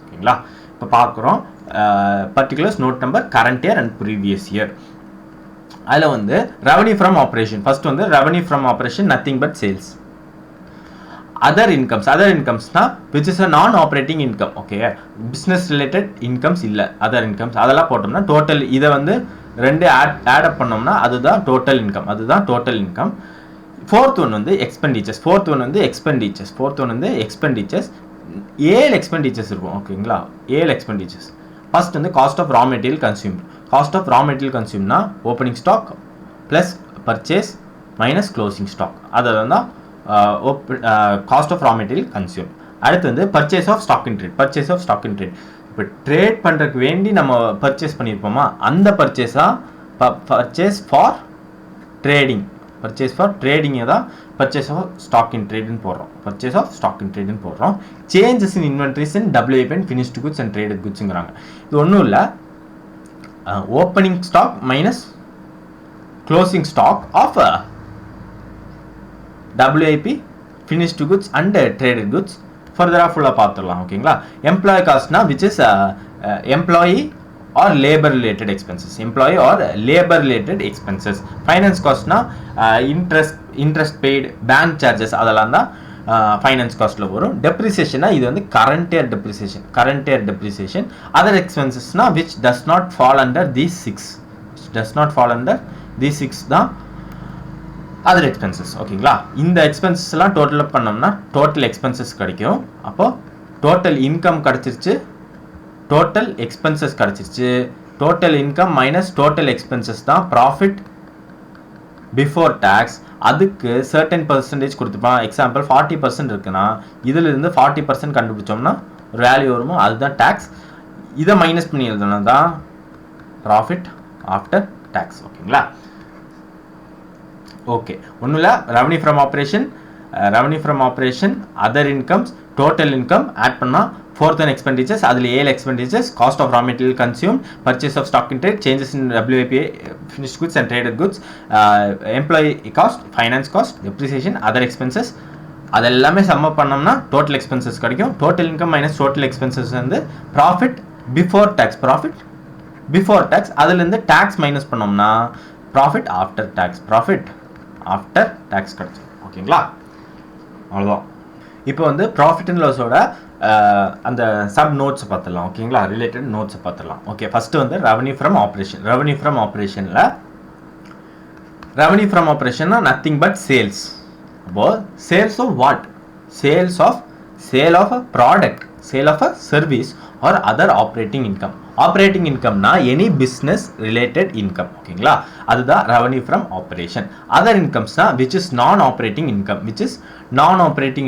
ஓகேங்களா, இப்போ பார்க்குறோம் particulars note number current year and previous year. அதில் வந்து ரெவன்யூ ஃப்ரம் ஆப்ரேஷன் ஃபர்ஸ்ட் வந்து revenue from operation nothing but sales. Other இன்கம்ஸ்னா which is a non operating income. Okay, business related incomes இல்லை, other incomes அதெல்லாம் போட்டோம்னா total இதை வந்து 2 add up பண்ணோம்னா அதுதான் டோட்டல் இன்கம். ஃபோர்த் ஒன் வந்து எக்ஸ்பெண்டிச்சர்ஸ். ஃபோர்த் ஒன் வந்து எக்ஸ்பெண்டிச்சர்ஸ் 7 எக்ஸ்பெண்டிச்சர்ஸ் இருக்கும். ஓகேங்களா, 7 எக்ஸ்பெண்டிச்சர்ஸ். ஃபர்ஸ்ட் வந்து காஸ்ட் ஆஃப் ரா மெட்டீரியல் கன்சியூம்னா opening stock plus purchase minus closing stock, அதை தான் cost of raw material consume. அடுத்து வந்து purchase of stock in trade. இப்போ ட்ரேட் பண்ணுறதுக்கு வேண்டி நம்ம பர்ச்சேஸ் பண்ணியிருப்போமா, அந்த purchase for trading. Purchase for ட்ரேடிங்கை தான் பர்ச்சேஸ் ஆஃப் ஸ்டாக் இன் ட்ரேடுன்னு போடுறோம். பர்ச்சேஸ் ஆஃப் ஸ்டாக் இன் ட்ரேடுன்னு போடுறோம். Changes in inventories in WIP and finished goods and traded குட்ஸுங்கிறாங்க. இது ஒன்றும் இல்லை, opening stock minus closing stock of WIP, finished goods and traded goods. ஃபர்தராக ஃபுல்லாக பார்த்துடலாம். ஓகேங்களா. எம்ப்ளாயி காஸ்ட்னா which is employee or labour related expenses. Employee or labour related expenses. Finance காஸ்ட்னா இன்ட்ரெஸ்ட் பெய்டு, பேங்க் சார்ஜஸ், அதெல்லாம் தான் ஃபைனான்ஸ் காஸ்ட்டில் வரும். டெப்ரிசியேஷனா இது வந்து கரண்ட் இயர் டெப்ரிசியேஷன். அதர் எக்ஸ்பென்சஸ்னா which does not fall under these six தான் அதர் எக்ஸ்பென்சஸ். ஓகேங்களா. இந்த எக்ஸ்பென்சஸ்லாம் டோட்டல் பண்ணோம்னா டோட்டல் எக்ஸ்பென்சஸ் கிடைக்கும். அப்போது டோட்டல் இன்கம் கிடச்சிருச்சு, டோட்டல் எக்ஸ்பென்சஸ் கிடச்சிருச்சு. Total income minus total expenses தான் ப்ராஃபிட் பிஃபோர் டேக்ஸ். அதுக்கு சர்டன் பர்சன்டேஜ் கொடுத்துப்பான். எக்ஸாம்பிள் 40% இருக்குன்னா இதிலிருந்து 40% கண்டுபிடிச்சோம்னா ஒரு வேல்யூ வருமோ அதுதான் டேக்ஸ். இதை மைனஸ் பண்ணி எழுதுனா தான் ப்ராஃபிட் ஆஃப்டர் டேக்ஸ். ஓகேங்களா. ஓகே, ஒன்றும் இல்லை. Revenue from operation, other incomes, total income add பண்ணால் ஃபோர்த் அண்ட் எக்ஸ்பெண்டிச்சர்ஸ். அதில் 7 expenditures: cost of raw material consume, purchase of stock in trade, changes in WIP, finished goods and traded goods, employee cost, finance cost, depreciation, other expenses. அதெல்லாமே சம்ம பண்ணோம்னா total expenses கிடைக்கும். Total income minus total expenses வந்து profit before tax. அதுலேருந்து tax minus பண்ணோம்னா profit after tax கிடைச்சிடும். ஓகேங்களா. அவ்வளோதான். இப்போ வந்து ப்ராஃபிட் அண்ட் லாஸோட அந்த சப் நோட்ஸை பார்த்துடலாம். ஓகேங்களா. ரிலேட்டட் நோட்ஸை பார்த்துடலாம். ஓகே, ஃபஸ்ட்டு வந்து ரெவன்யூ ஃப்ரம் ஆப்ரேஷன்னா நத்திங் பட் சேல்ஸ். அப்போது sales of what? Sale of a product, sale of a service or other operating income. Operating இன்கம்னா எனி பிஸ்னஸ் ரிலேட்டட் இன்கம். ஓகேங்களா. அதுதான் ரெவன்யூ ஃப்ரம் ஆப்ரேஷன். அதர் இன்கம்ஸ்னா which is non operating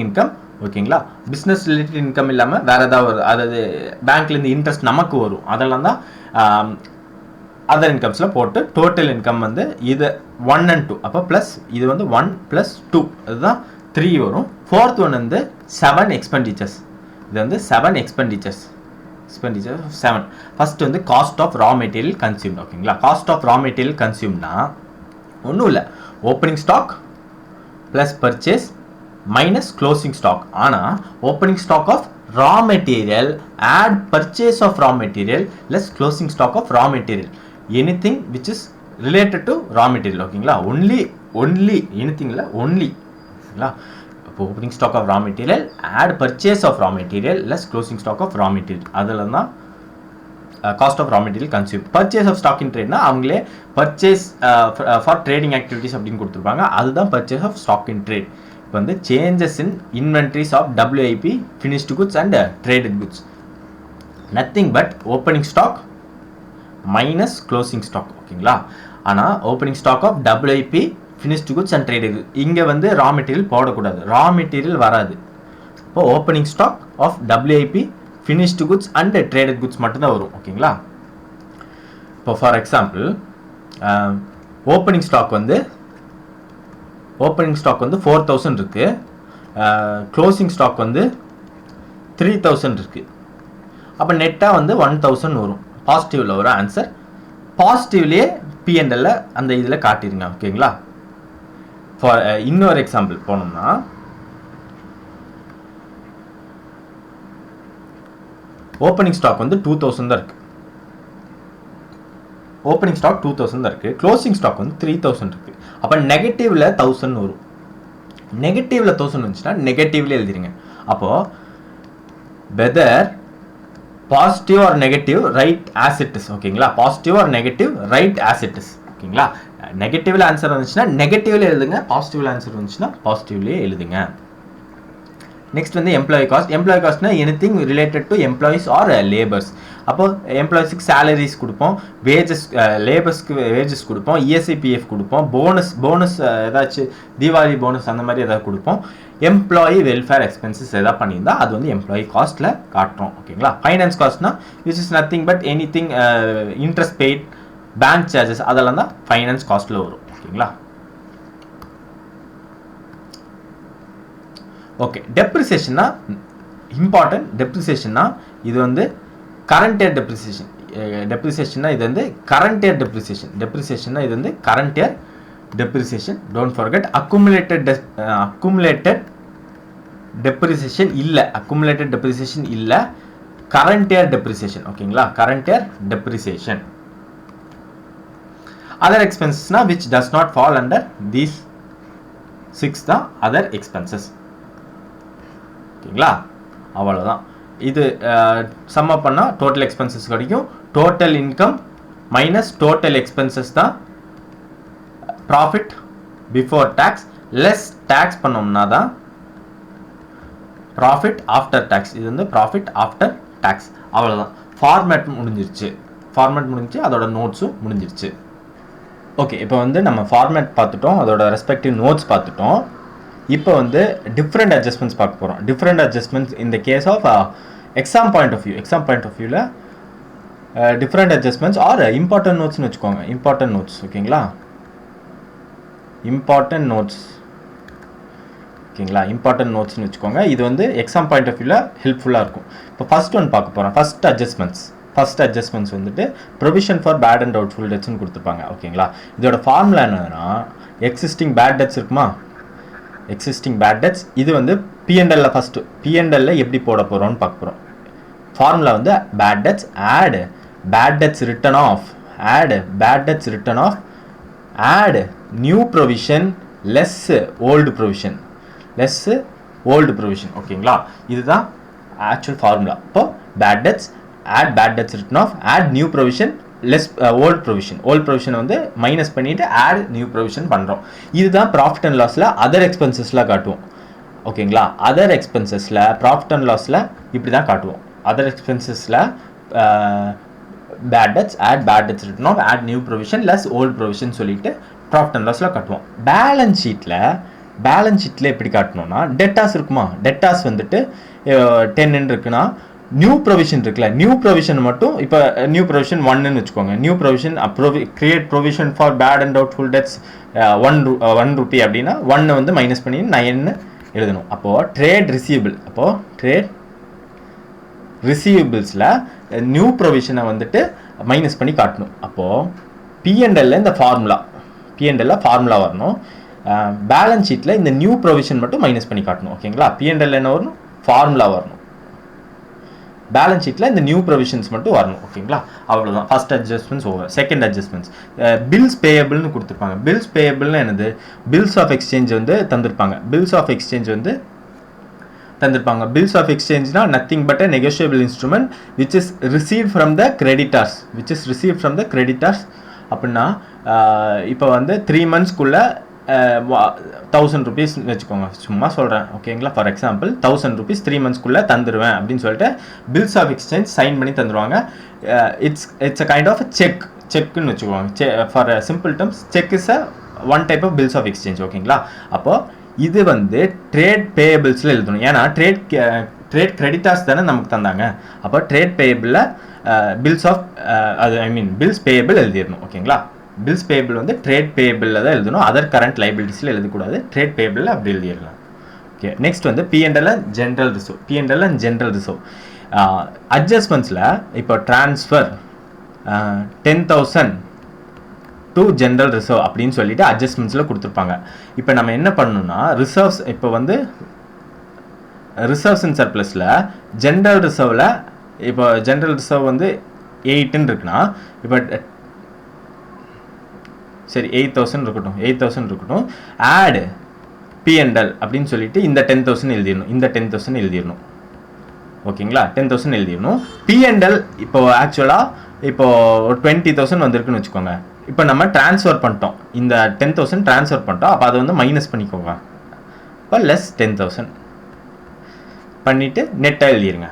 income. ஓகேங்களா. Business related income இல்லாமல் வேறு ஏதாவது அதாவது பேங்க்லேருந்து இன்ட்ரெஸ்ட் நமக்கு வரும், அதெல்லாம் தான் அதர் இன்கம்ஸில் போட்டு டோட்டல் இன்கம் வந்து இது 1 and 2. அப்போ ப்ளஸ் இது வந்து 1 + 2, அதுதான் 3 வரும். ஃபோர்த் ஒன் வந்து 7 எக்ஸ்பெண்டிச்சர்ஸ். இது வந்து 7 எக்ஸ்பெண்டிச்சர்ஸ் 7. ஃபர்ஸ்ட் வந்து cost of raw material consume. ஓகேங்களா. காஸ்ட் ஆஃப் ரா மெட்டீரியல் கன்சியூம்னா ஒன்றும் இல்லை, opening stock plus purchase minus closing stock. ஆனால் opening stock of raw material add purchase of raw material less closing stock of raw material. Anything which is related to raw material. ஓகேங்களா. Only anything இல்லை, only. ஓகேங்களா. இப்போ opening stock of raw material add purchase of raw material less closing stock of raw material. அதில் தான் cost of raw material consume. Purchase of stock in ட்ரேட்னா அவங்களே purchase for trading activities அப்படின்னு கொடுத்துருப்பாங்க, அதுதான் purchase of stock in trade. இப்போ வந்து changes in inventories of WIP, finished goods and traded goods. Nothing but opening stock minus closing stock. ஓகேங்களா. ஆனால் opening stock of WIP, finished goods and traded goods, இங்கே வந்து raw material போடக்கூடாது, raw material வராது. இப்போ opening stock of WIP, finished goods and traded goods மட்டும்தான் வரும். ஓகேங்களா. இப்போ ஃபார் எக்ஸாம்பிள் ஓப்பனிங் ஸ்டாக் வந்து 4000 இருக்குது, க்ளோசிங் ஸ்டாக் வந்து 3000 இருக்குது. அப்போ நெட்டாக வந்து 1000 வரும். பாசிட்டிவில் வரும் ஆன்சர். பாசிட்டிவ்லேயே P&L அந்த இதில் காட்டிடுங்க. ஓகேங்களா. ஃபார் இன்னொரு எக்ஸாம்பிள் போனோம்னா ஓப்பனிங் ஸ்டாக் வந்து 2000 தான் இருக்குது. ஓப்பனிங் ஸ்டாக் 2000 தான் இருக்குது, க்ளோசிங் ஸ்டாக் வந்து 3000 இருக்குது. அப்போ நெகட்டிவில் 1000 வரும். நெகட்டிவில் 1000 வந்துச்சுன்னா நெகட்டிவ்லேயே எழுதிருங்க. அப்போது whether positive or negative write as it is. ஓகேங்களா. Positive or negative write as it is. ஓகேங்களா. நெகட்டிவ்ல ஆன்சர் வந்துச்சுன்னா நெகட்டிவ்ல எழுதுங்க, பாசிட்டிவ்ல ஆன்சர் வந்துச்சுன்னா பாசிட்டிவ்லேயே எழுதுங்க. நெக்ஸ்ட் வந்து எம்ப்ளாயி காஸ்ட்னா anything related to employees or labours. அப்போ எம்ப்ளாயிஸுக்கு சேலரிஸ் கொடுப்போம், வேஜஸ் லேபர்ஸ்க்கு வேஜஸ் கொடுப்போம், ESI PF கொடுப்போம், போனஸ் ஏதாச்சும் தீபாவளி போனஸ் அந்த மாதிரி ஏதாவது கொடுப்போம். எம்ப்ளாயி வெல்ஃபேர் எக்ஸ்பென்சஸ் எதாவது பண்ணியிருந்தா அது வந்து எம்ப்ளாயி காஸ்ட்டில் காட்டுறோம். ஓகேங்களா. ஃபைனான்ஸ் காஸ்ட்னா which is nothing but anything interest paid, bank charges, அதெல்லாம் தான் ஃபைனான்ஸ் காஸ்ட்டில் வரும். ஓகேங்களா. Okay, டெப்ரிசியேஷன்னா important. டெப்ரிசியேஷன்னா இது வந்து கரண்ட் இயர் டெப்ரிசியேஷன். டெப்ரிசியேஷன்னா இது வந்து கரண்ட் இயர் டெப்ரிசியேஷன். டெப்ரிசியேஷன்னா இது வந்து current year depreciation. Don't forget. Accumulated depreciation இல்லை, அக்குமுலேட்டட் டெப்ரிசியேஷன் இல்லை, கரண்ட் இயர் டெப்ரிசியேஷன். ஓகேங்களா, கரண்ட் இயர் டெப்ரிசியேஷன். அதர் எக்ஸ்பென்சஸ்னா which does not fall under these 6 தான் அதர் எக்ஸ்பென்சஸ். ஓகேங்களா, அவ்வளோதான். இது சம் அப் பண்ணால் டோட்டல் எக்ஸ்பென்சஸ் கிடைக்கும். Total income minus total expenses தான் profit before tax. Less tax பண்ணோம்னா தான் ப்ராஃபிட் ஆஃப்டர் டேக்ஸ். இது வந்து ப்ராஃபிட் ஆஃப்டர் டேக்ஸ். அவ்வளோதான். ஃபார்மேட் முடிஞ்சிருச்சு, அதோட நோட்ஸும் முடிஞ்சிருச்சு. ஓகே, இப்போ வந்து நம்ம ஃபார்மேட் பார்த்துட்டோம், அதோட ரெஸ்பெக்டிவ் நோட்ஸ் பார்த்துட்டோம். இப்போ வந்து டிஃப்ரெண்ட் அட்ஜஸ்ட்மெண்ட்ஸ் பார்க்க போகிறோம். டிஃப்ரெண்ட் அட்ஜஸ்ட்மெண்ட்ஸ் இந்த case of exam point of வியூவில் டிஃப்ரெண்ட் அட்ஜஸ்ட்மெண்ட்ஸ் ஆர் இம்பார்ட்டன்ட் நோட்ஸ்னு வச்சுக்கோங்க. Important notes. ஓகேங்களா, இம்பார்ட்டன்ட் நோட்ஸ்னு வச்சுக்கோங்க. இது வந்து எக்ஸாம் பாயிண்ட் ஆஃப் வியூவில் ஹெல்ப்ஃபுல்லாக இருக்கும். இப்போ ஃபர்ஸ்ட் ஒன் பார்க்க போகிறோம். ஃபர்ஸ்ட் அட்ஜஸ்ட்மெண்ட்ஸ் வந்துட்டு provision for bad and doubtful டெட்ஸ்னு கொடுத்துருப்பாங்க. ஓகேங்களா, இதோட ஃபார்முலா என்னன்னா எக்ஸிஸ்டிங் பேட் டெட்ஸ் இருக்குமா, எக்ஸிஸ்டிங் பேட் டெட்ஸ். இது வந்து P&L ஃபஸ்ட்டு P&L எப்படி போட போகிறோம்னு பார்க்க போகிறோம். ஃபார்முலா வந்து bad debts add bad debts written off add new provision less old provision. ஓகேங்களா, இதுதான் ஆக்சுவல் ஃபார்முலா. இப்போ bad debts add bad debts written off add new provision less old provision வந்து மைனஸ் பண்ணிவிட்டு ஆட் நியூ ப்ரொவிஷன் பண்ணுறோம். இதுதான் profit and லாஸில் other எக்ஸ்பென்சஸில் காட்டுவோம். ஓகேங்களா, அதர் எக்ஸ்பென்சஸில் ப்ராஃபிட் அண்ட் லாஸில் இப்படி தான் காட்டுவோம். அதர் எக்ஸ்பென்சஸில் bad debts add bad debts written off add new provision less old provision சொல்லிட்டு ப்ராஃபிட் அண்ட் லாஸில் காட்டுவோம். பேலன்ஸ் ஷீட்டில் எப்படி காட்டணும்னா டெட்டாஸ் இருக்குமா, டெட்டாஸ் வந்துட்டு 10 இருக்குன்னா நியூ ப்ரொவிஷன் இருக்குல்ல, நியூ ப்ரொவிஷன் மட்டும் இப்போ நியூ ப்ரொவிஷன் 1ன்னு வச்சுக்கோங்க. New provision create provision for bad and doubtful debts 1 rupee அப்படின்னா 1 வந்து மைனஸ் பண்ணி 9 எழுதணும். அப்போது ட்ரேட் ரிசீவபிள்ஸில் நியூ ப்ரொவிஷனை வந்துட்டு மைனஸ் பண்ணி காட்டணும். அப்போது P&L இந்த ஃபார்முலா வரணும். பேலன்ஸ் ஷீட்டில் இந்த நியூ ப்ரொவிஷன் மட்டும் மைனஸ் பண்ணி காட்டணும். ஓகேங்களா, P&L என்ன வரணும், ஃபார்முலா வரணும். பேலன்ஸ் ஷீட்டில் இந்த நியூ ப்ரொவிஷன்ஸ் மட்டும் வரணும். ஓகேங்களா, அவ்வளோதான். First adjustments over. Second adjustments bills பேயபிள்னு கொடுத்துருப்பாங்க. பில்ஸ் பேயபிள்னு என்னது, பில்ஸ் ஆஃப் எக்ஸ்சேஞ்ச் வந்து தந்திருப்பாங்க. பில்ஸ் ஆஃப் எக்ஸ்சேஞ்ச்னா nothing but a negotiable instrument which is received from the creditors. அப்படின்னா இப்போ வந்து 3 monthsக்குள்ளே 1000 rupees வச்சுக்கோங்க, சும்மா சொல்கிறேன். ஓகேங்களா, ஃபார் எக்ஸாம்பிள் 1000 rupees 3 monthsக்குள்ளே தந்துடுவேன் அப்படின்னு சொல்லிட்டு பில்ஸ் ஆஃப் எக்ஸ்சேஞ்ச் சைன் பண்ணி தந்துடுவாங்க. இட்ஸ் அ கைண்ட் ஆஃப் செக்குன்னு வச்சுக்கோங்க. For simple terms cheque is one type of bills of exchange. ஓகேங்களா, அப்போது இது வந்து ட்ரேட் பேயபிள்ஸில் எழுதணும். ஏன்னா ட்ரேட் கிரெடிட்டார்ஸ் தானே நமக்கு தந்தாங்க. அப்போ ட்ரேட் பேயபிளில் பில்ஸ் பேயபிள் எழுதிடணும். ஓகேங்களா, பில்ஸ் பேயபிள் வந்து ட்ரேட் பேயபிளில் தான் எழுதணும். அதர் கரண்ட் லைபிலிட்டிஸில் எழுதக்கூடாது. ட்ரேட் பேயபிளில் அப்படி எழுதிடலாம். ஓகே, நெக்ஸ்ட் வந்து P&L அண்ட் ஜென்ரல் ரிசர்வ். அட்ஜஸ்ட்மெண்ட்ஸில் இப்போ ட்ரான்ஸ்ஃபர் 10,000 டு ஜென்ரல் ரிசர்வ் அப்படின்னு சொல்லிட்டு அட்ஜஸ்ட்மெண்ட்ஸில் கொடுத்துருப்பாங்க. இப்போ நம்ம என்ன பண்ணணும்னா ரிசர்வ்ஸ், இப்போ வந்து ரிசர்வ்ஸ் அண்ட் சர்ப்ளஸில் ஜென்ரல் ரிசர்வ் வந்து 8ன்னு இருக்குன்னா, இப்போ சரி 8,000 இருக்கட்டும். ஆட் P&L அப்படின்னு சொல்லிட்டு இந்த 10,000 எழுதிடணும். ஓகேங்களா, 10,000 எழுதிடணும். P&L இப்போ ஆக்சுவலாக இப்போ 20,000 வந்திருக்குன்னு வச்சுக்கோங்க. இப்போ நம்ம ட்ரான்ஸ்ஃபர் பண்ணிட்டோம், இந்த 10,000 ட்ரான்ஸ்ஃபர் பண்ணிட்டோம். அப்போ அதை வந்து மைனஸ் பண்ணிக்கோங்க. இப்போ லெஸ் 10,000 பண்ணிவிட்டு நெட்டாக எழுதிடுங்க.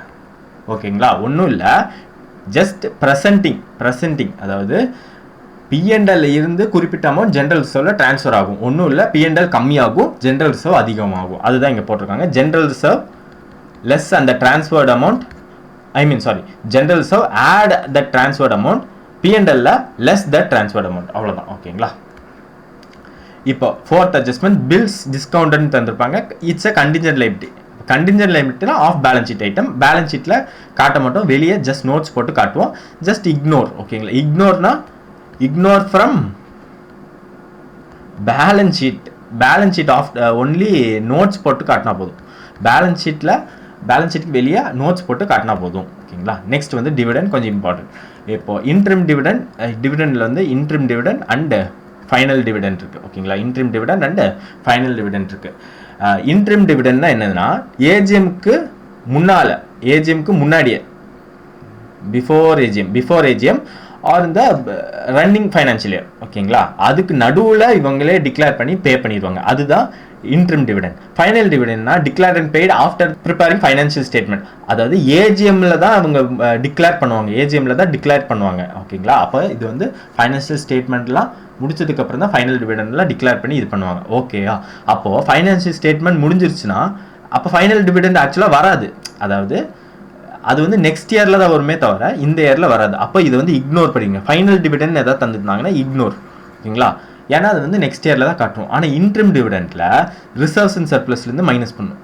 ஓகேங்களா, ஒன்றும் இல்லை, ஜஸ்ட் ப்ரெசென்டிங். அதாவது P&L இருந்து குறிப்பிட்ட அமௌண்ட் ஜென்ரல் ரிசர்வில் ட்ரான்ஸ்ஃபர் ஆகும். ஒன்றும் இல்லை, P&L கம்மியாகும், ஜென்ரல் ரிசர்வ் அதிகமாகும். அதுதான் இங்கே போட்டிருக்காங்க. ஜென்ரல் ரிசர்வ் லெஸ் அந்த transferred amount, general reserve add the transferred amount, P&L less the transferred amount. அவ்வளோதான். ஓகேங்களா, இப்போ ஃபோர்த் அட்ஜஸ்ட்மெண்ட் பில்ஸ் டிஸ்கவுண்ட்னு தந்திருப்பாங்க. It's a contingent liability. Contingent லைபிலிட்டினா off balance sheet item. Balance ஷீட்டில் காட்ட மாட்டோம், வெளியே ஜஸ்ட் நோட்ஸ் போட்டு காட்டுவோம். Just ignore. ஓகேங்களா? இக்னோர்னா ignore from balance sheet. Balance sheet of only notes போட்டு காட்டினா போதும். பேலன்ஸ் ஷீட்டுக்கு வெளியே நோட்ஸ் போட்டு காட்டினா போதும். ஓகேங்களா? நெக்ஸ்ட் வந்து டிவிடெண்ட் கொஞ்சம் இம்பார்ட்டன்ட். இப்போ இன்ட்ரிம் டிவிடெண்ட், டிவிடெண்டில் வந்து interim dividend and final dividend இருக்குது. ஓகேங்களா? Interim dividend and final dividend இருக்குது. இன்ட்ரிம் டிவிடெண்ட்னா என்னதுன்னா ஏஜிஎம்க்கு முன்னாடியே பிஃபோர் ஏஜிஎம் ஆர் இந்த ரன்னிங் ஃபைனான்ஷியல் இயர். ஓகேங்களா? அதுக்கு நடுவில் இவங்களே டிக்ளேர் பண்ணி பே பண்ணிடுவாங்க. அதுதான் இன்ட்ரிம் டிவிடெண்ட். ஃபைனல் டிவிடெண்ட்னா declare and paid after preparing financial statement. அதாவது ஏஜிஎம்ல தான் அவங்க டிக்ளேர் பண்ணுவாங்க. ஓகேங்களா? அப்போ இது வந்து ஃபைனான்ஷியல் ஸ்டேட்மெண்ட்லாம் முடிச்சதுக்கு அப்புறம் தான் ஃபைனல் டிவிடெண்ட்லாம் டிக்ளேர் பண்ணி இது பண்ணுவாங்க. ஓகேயா? அப்போது ஃபைனான்ஷியல் ஸ்டேட்மெண்ட் முடிஞ்சிருச்சுன்னா அப்போ ஃபைனல் டிவிடெண்ட் ஆக்சுவலாக வராது. அதாவது அது வந்து நெக்ஸ்ட் இயரில் தான் வருமே தவிர இந்த இயரில் வராது. அப்போ இது வந்து இக்னோர் பண்ணிங்க. ஃபைனல் டிவிடெண்ட் எதாவது தந்துருந்தாங்கன்னா இக்னோர். ஓகேங்களா? ஏன்னா அது வந்து நெக்ஸ்ட் இயரில் தான் காட்டுவோம். ஆனால் இன்ட்ரிம் டிவிடெண்ட்டில் ரிசர்வ்ஸ் அண்ட் சர்ப்ளஸ்லேருந்து மைனஸ் பண்ணும்.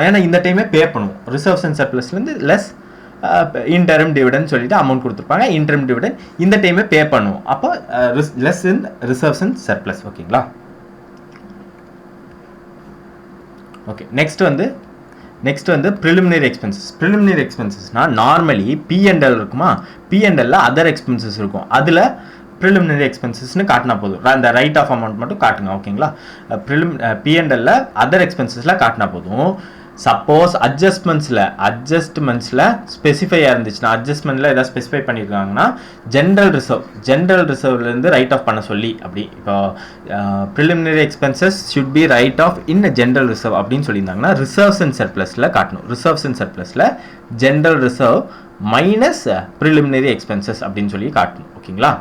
ஏன்னா இந்த டைமே பே பண்ணுவோம். ரிசர்வ்ஸ் அண்ட் சர்ப்ளஸ்லேருந்து லெஸ் இன்டர்ம் டிவிடெண்ட் சொல்லிட்டு அமௌண்ட் கொடுத்துருப்பாங்க. இன்டர்ம் டிவிடெண்ட் இந்த டைமே பே பண்ணுவோம். அப்போ less in reserves and surplus. ஓகேங்களா? ஓகே, நெக்ஸ்ட் வந்து ப்ரிலிமினரி எக்ஸ்பென்சஸ்னா நார்மலி P&L இருக்குமா, P&L அதர் எக்ஸ்பென்சஸ் இருக்கும். அதில் ப்ரிலிமினரி எக்ஸ்பென்சஸ்னு காட்டினா போதும். அந்த ரைட் ஆஃப் அமௌண்ட் மட்டும் காட்டுங்க. ஓகேங்களா? P&L அதர் எக்ஸ்பென்சஸில் காட்டினா போதும். சப்போஸ் அட்ஜஸ்ட்மெண்ட்ஸில் ஸ்பெசிஃபையாக இருந்துச்சுன்னா, அட்ஜஸ்ட்மெண்ட்டில் ஏதாவது ஸ்பெசிஃபை பண்ணியிருக்காங்கன்னா ஜென்ரல் ரிசர்வ்லேருந்து ரைட் ஆஃப் பண்ண சொல்லி, அப்படி இப்போ preliminary expenses should be write off in general reserve அப்படின்னு சொல்லியிருந்தாங்கன்னா ரிசர்வ்ஸ் அண்ட் சர்ப்ளஸில் காட்டணும். ரிசர்வ்ஸ் அண்ட் சர்ப்ளஸில் general reserve minus preliminary expenses அப்படின்னு சொல்லி காட்டணும். ஓகேங்களா?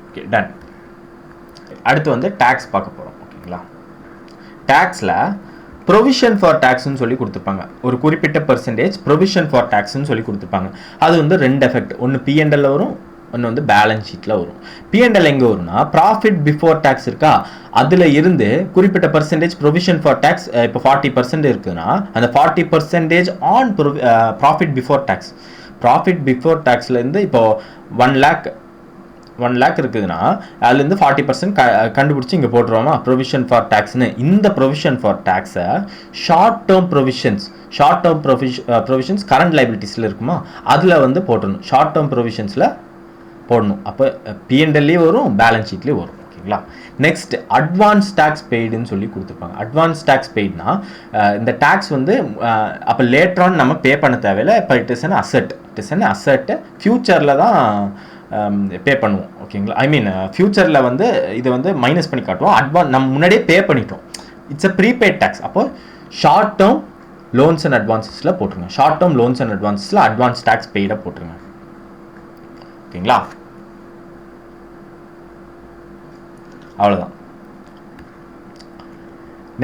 Okay, done. அடுத்து வந்து டேக்ஸ் பார்க்க போகிறோம். ஓகேங்களா? டேக்ஸில் ப்ரொவிஷன் ஃபார் டேக்ஸ்ன்னு சொல்லி கொடுத்துருப்பாங்க. ஒரு குறிப்பிட்ட பர்சன்டேஜ் ப்ரொவிஷன் ஃபார் டேக்ஸ்ன்னு சொல்லி கொடுத்துருப்பாங்க. அது வந்து ரெண்டு எஃபெக்ட். ஒன்று P&L வரும், ஒன்று வந்து பேலன்ஸ் ஷீட்டில் வரும். P&L எங்கே வரும்னா ப்ராஃபிட் பிஃபோர் டேக்ஸ் இருக்கா, அதில் இருந்து குறிப்பிட்ட பர்சன்டேஜ் ப்ரொவிஷன் ஃபார் டேக்ஸ். இப்போ 40% இருக்குதுன்னா அந்த 40% ஆன் ப்ராஃபிட் பிஃபோர் டேக்ஸ்லேருந்து இப்போ 1 lakh இருக்குதுன்னா அதுலேருந்து 40% கண்டுபிடிச்சி இங்கே போட்டுருவோமா ப்ரொவிஷன் ஃபார் டேக்ஸ்னு. இந்த ப்ரொவிஷன் ஃபார் டேக்ஸை ஷார்ட் டேர்ம் ப்ரொவிஷன்ஸ் கரண்ட் லைபிலிட்டிஸில் இருக்குமா, அதில் வந்து போட்டணும். ஷார்ட் டேர்ம் ப்ரொவிஷன்ஸில் போடணும். அப்போ P&L வரும், பேலன்ஸ் ஷீட்லேயும் வரும். ஓகேங்களா? நெக்ஸ்ட் அட்வான்ஸ் டேக்ஸ் பெய்டுன்னு சொல்லி கொடுத்துருப்பாங்க. அட்வான்ஸ் டேக்ஸ் பெய்டுனா இந்த டேக்ஸ் வந்து அப்போ லேட்டரான் நம்ம பே பண்ண தேவையில்லை. இப்போ இட் இஸ் அன் அசெட் ஃபியூச்சரில் தான் பே பண்ணுவோம். ஓகேங்களா? ஐ மீன் ஃபியூச்சரில் வந்து இதை வந்து மைனஸ் பண்ணி காட்டுவோம். நம்ம முன்னாடியே பே பண்ணிட்டோம். It's a prepaid tax. அப்போ ஷார்ட் டேர்ம் லோன்ஸ் அண்ட் அட்வான்ஸஸில் போட்டுருங்க. அட்வான்ஸ் டேக்ஸ் பெய்டாக போட்டுருங்க. ஓகேங்களா? அவ்வளோதான்.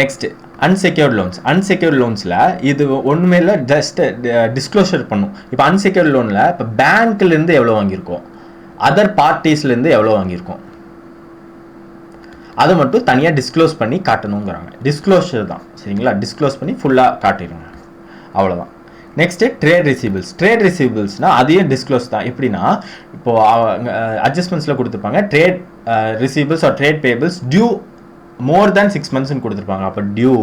நெக்ஸ்ட் அன்செக்யூர்ட் லோன்ஸில் இது ஒன்றுமே இல்லை, ஜஸ்ட் டிஸ்க்ளோஷர் பண்ணும். இப்போ அன்செக்யூர்ட் லோனில் இப்போ பேங்க்லேருந்து எவ்வளோ வாங்கியிருக்கோம், அதர் பார்ட்டிஸ்லேருந்து எவ்வளோ வாங்கியிருக்கோம், அதை மட்டும் தனியாக டிஸ்க்ளோஸ் பண்ணி காட்டணுங்கிறாங்க. டிஸ்க்ளோஷர் தான். சரிங்களா? டிஸ்க்ளோஸ் பண்ணி ஃபுல்லாக காட்டிடுங்க. அவ்வளோதான். நெக்ஸ்ட்டு ட்ரேட் ரிசீவபிள்ஸ்னால் அதையும் டிஸ்க்ளோஸ் தான். எப்படின்னா இப்போது அட்ஜஸ்ட்மெண்ட்ஸில் கொடுத்துருப்பாங்க trade receivables or trade payables due more than 6 months கொடுத்துருப்பாங்க. அப்போ டியூ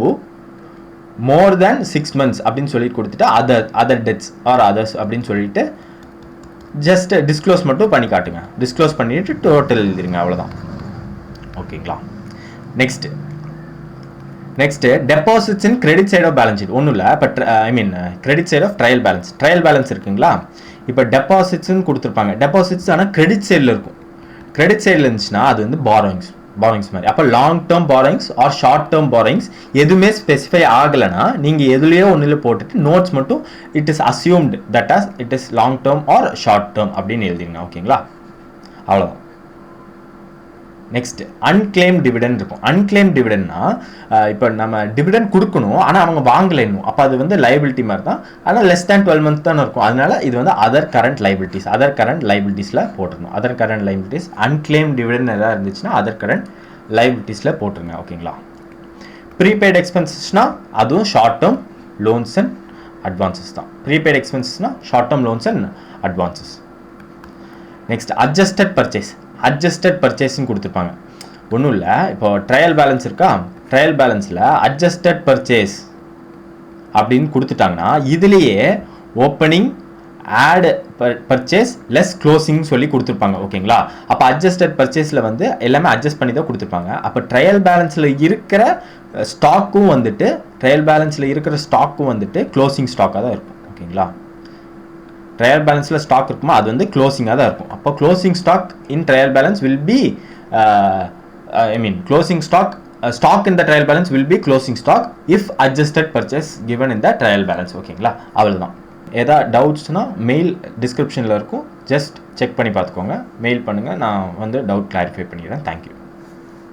மோர் தேன் 6 months அப்படின்னு சொல்லிட்டு கொடுத்துட்டு அதர் டெட்ஸ் ஆர் அதர்ஸ் அப்படின்னு சொல்லிட்டு ஜஸ்ட் டிஸ்க்ளோஸ் மட்டும் பண்ணி காட்டுங்க. டிஸ்க்ளோஸ் பண்ணிட்டு டோட்டல் எழுதிருங்க. அவ்வளோதான். ஓகேங்களா? Next deposits in credit side of balance sheet. ஒன்றும் இல்லை, இப்போ credit side of trial balance இருக்குங்களா. இப்போ டெபாசிட்ஸ்ன்னு கொடுத்துருப்பாங்க. டெபாசிட்ஸ் ஆனால் கிரெடிட் சைடில் இருக்கும். கிரெடிட் சைடில் இருந்துச்சுன்னா அது வந்து பாரோயிங்ஸ் மாதிரி. அப்போ long term borrowings or short term borrowings எதுவுமே ஸ்பெசிஃபை ஆகலைன்னா நீங்கள் எதுலேயோ ஒன்றில் போட்டுட்டு நோட்ஸ் மட்டும் it is assumed that as it is long term or short term அப்படின்னு எழுதிருங்க. ஓகேங்களா? அவ்வளோதான். நெக்ஸ்ட் அன்கிளைம் டிவிடெண்ட் இருக்கும். அன்கிளைம் டிவிடெண்ட்னா இப்போ நம்ம டிவிடெண்ட் கொடுக்கணும், ஆனால் அவங்க வாங்கலை இன்னும், அப்போ அது வந்து லைபிலிட்டி மாதிரி தான். ஆனால் லெஸ் தேன் 12 months தான் இருக்கும். அதனால இது வந்து அதர் கரண்ட் லைபிலிட்டிஸில் போட்டுருணும். Other current liabilities unclaimed dividend எதாவது இருந்துச்சுன்னா அதர் கரண்ட் லைபிலிட்டிஸில் போட்டுருங்க. ஓகேங்களா. ப்ரீபெய்ட் எக்ஸ்பென்சஸ்னால் அதுவும் short term loans and advances தான். ப்ரீபெய்ட் எக்ஸ்பென்சஸ்னால் short term loans and advances. Next adjusted பர்ச்சேஸ்ன்னு கொடுத்துருப்பாங்க. ஒன்றும் இல்லை, இப்போ ட்ரையல் பேலன்ஸ் இருக்கா, ட்ரையல் பேலன்ஸில் அட்ஜஸ்டட் பர்ச்சேஸ் அப்படின்னு கொடுத்துட்டாங்கன்னா இதுலேயே opening add purchase less closing சொல்லி கொடுத்துருப்பாங்க. ஓகேங்களா. அப்போ அட்ஜஸ்டட் பர்ச்சேஸில் வந்து எல்லாமே அட்ஜஸ்ட் பண்ணி தான் கொடுத்துருப்பாங்க. அப்போ ட்ரையல் பேலன்ஸில் இருக்கிற ஸ்டாக்கும் வந்துட்டு க்ளோசிங் ஸ்டாக்காக தான் இருக்கும். ஓகேங்களா. ட்ரையல் பேலன்ஸில் ஸ்டாக் இருக்குமா அது வந்து க்ளோசிங்காக தான் இருக்கும். அப்போ closing stock in trial balance will be closing stock in the trial balance will be closing stock if adjusted purchase given in the trial balance. ஓகேங்களா. அவ்வளோதான். ஏதாவது டவுட்ஸ்னா மெயில் டிஸ்கிரிப்ஷனில் இருக்கும், ஜஸ்ட் செக் பண்ணி பார்த்துக்கோங்க, மெயில் பண்ணுங்கள், நான் வந்து டவுட் கிளாரிஃபை பண்ணிடுறேன். தேங்க்யூ.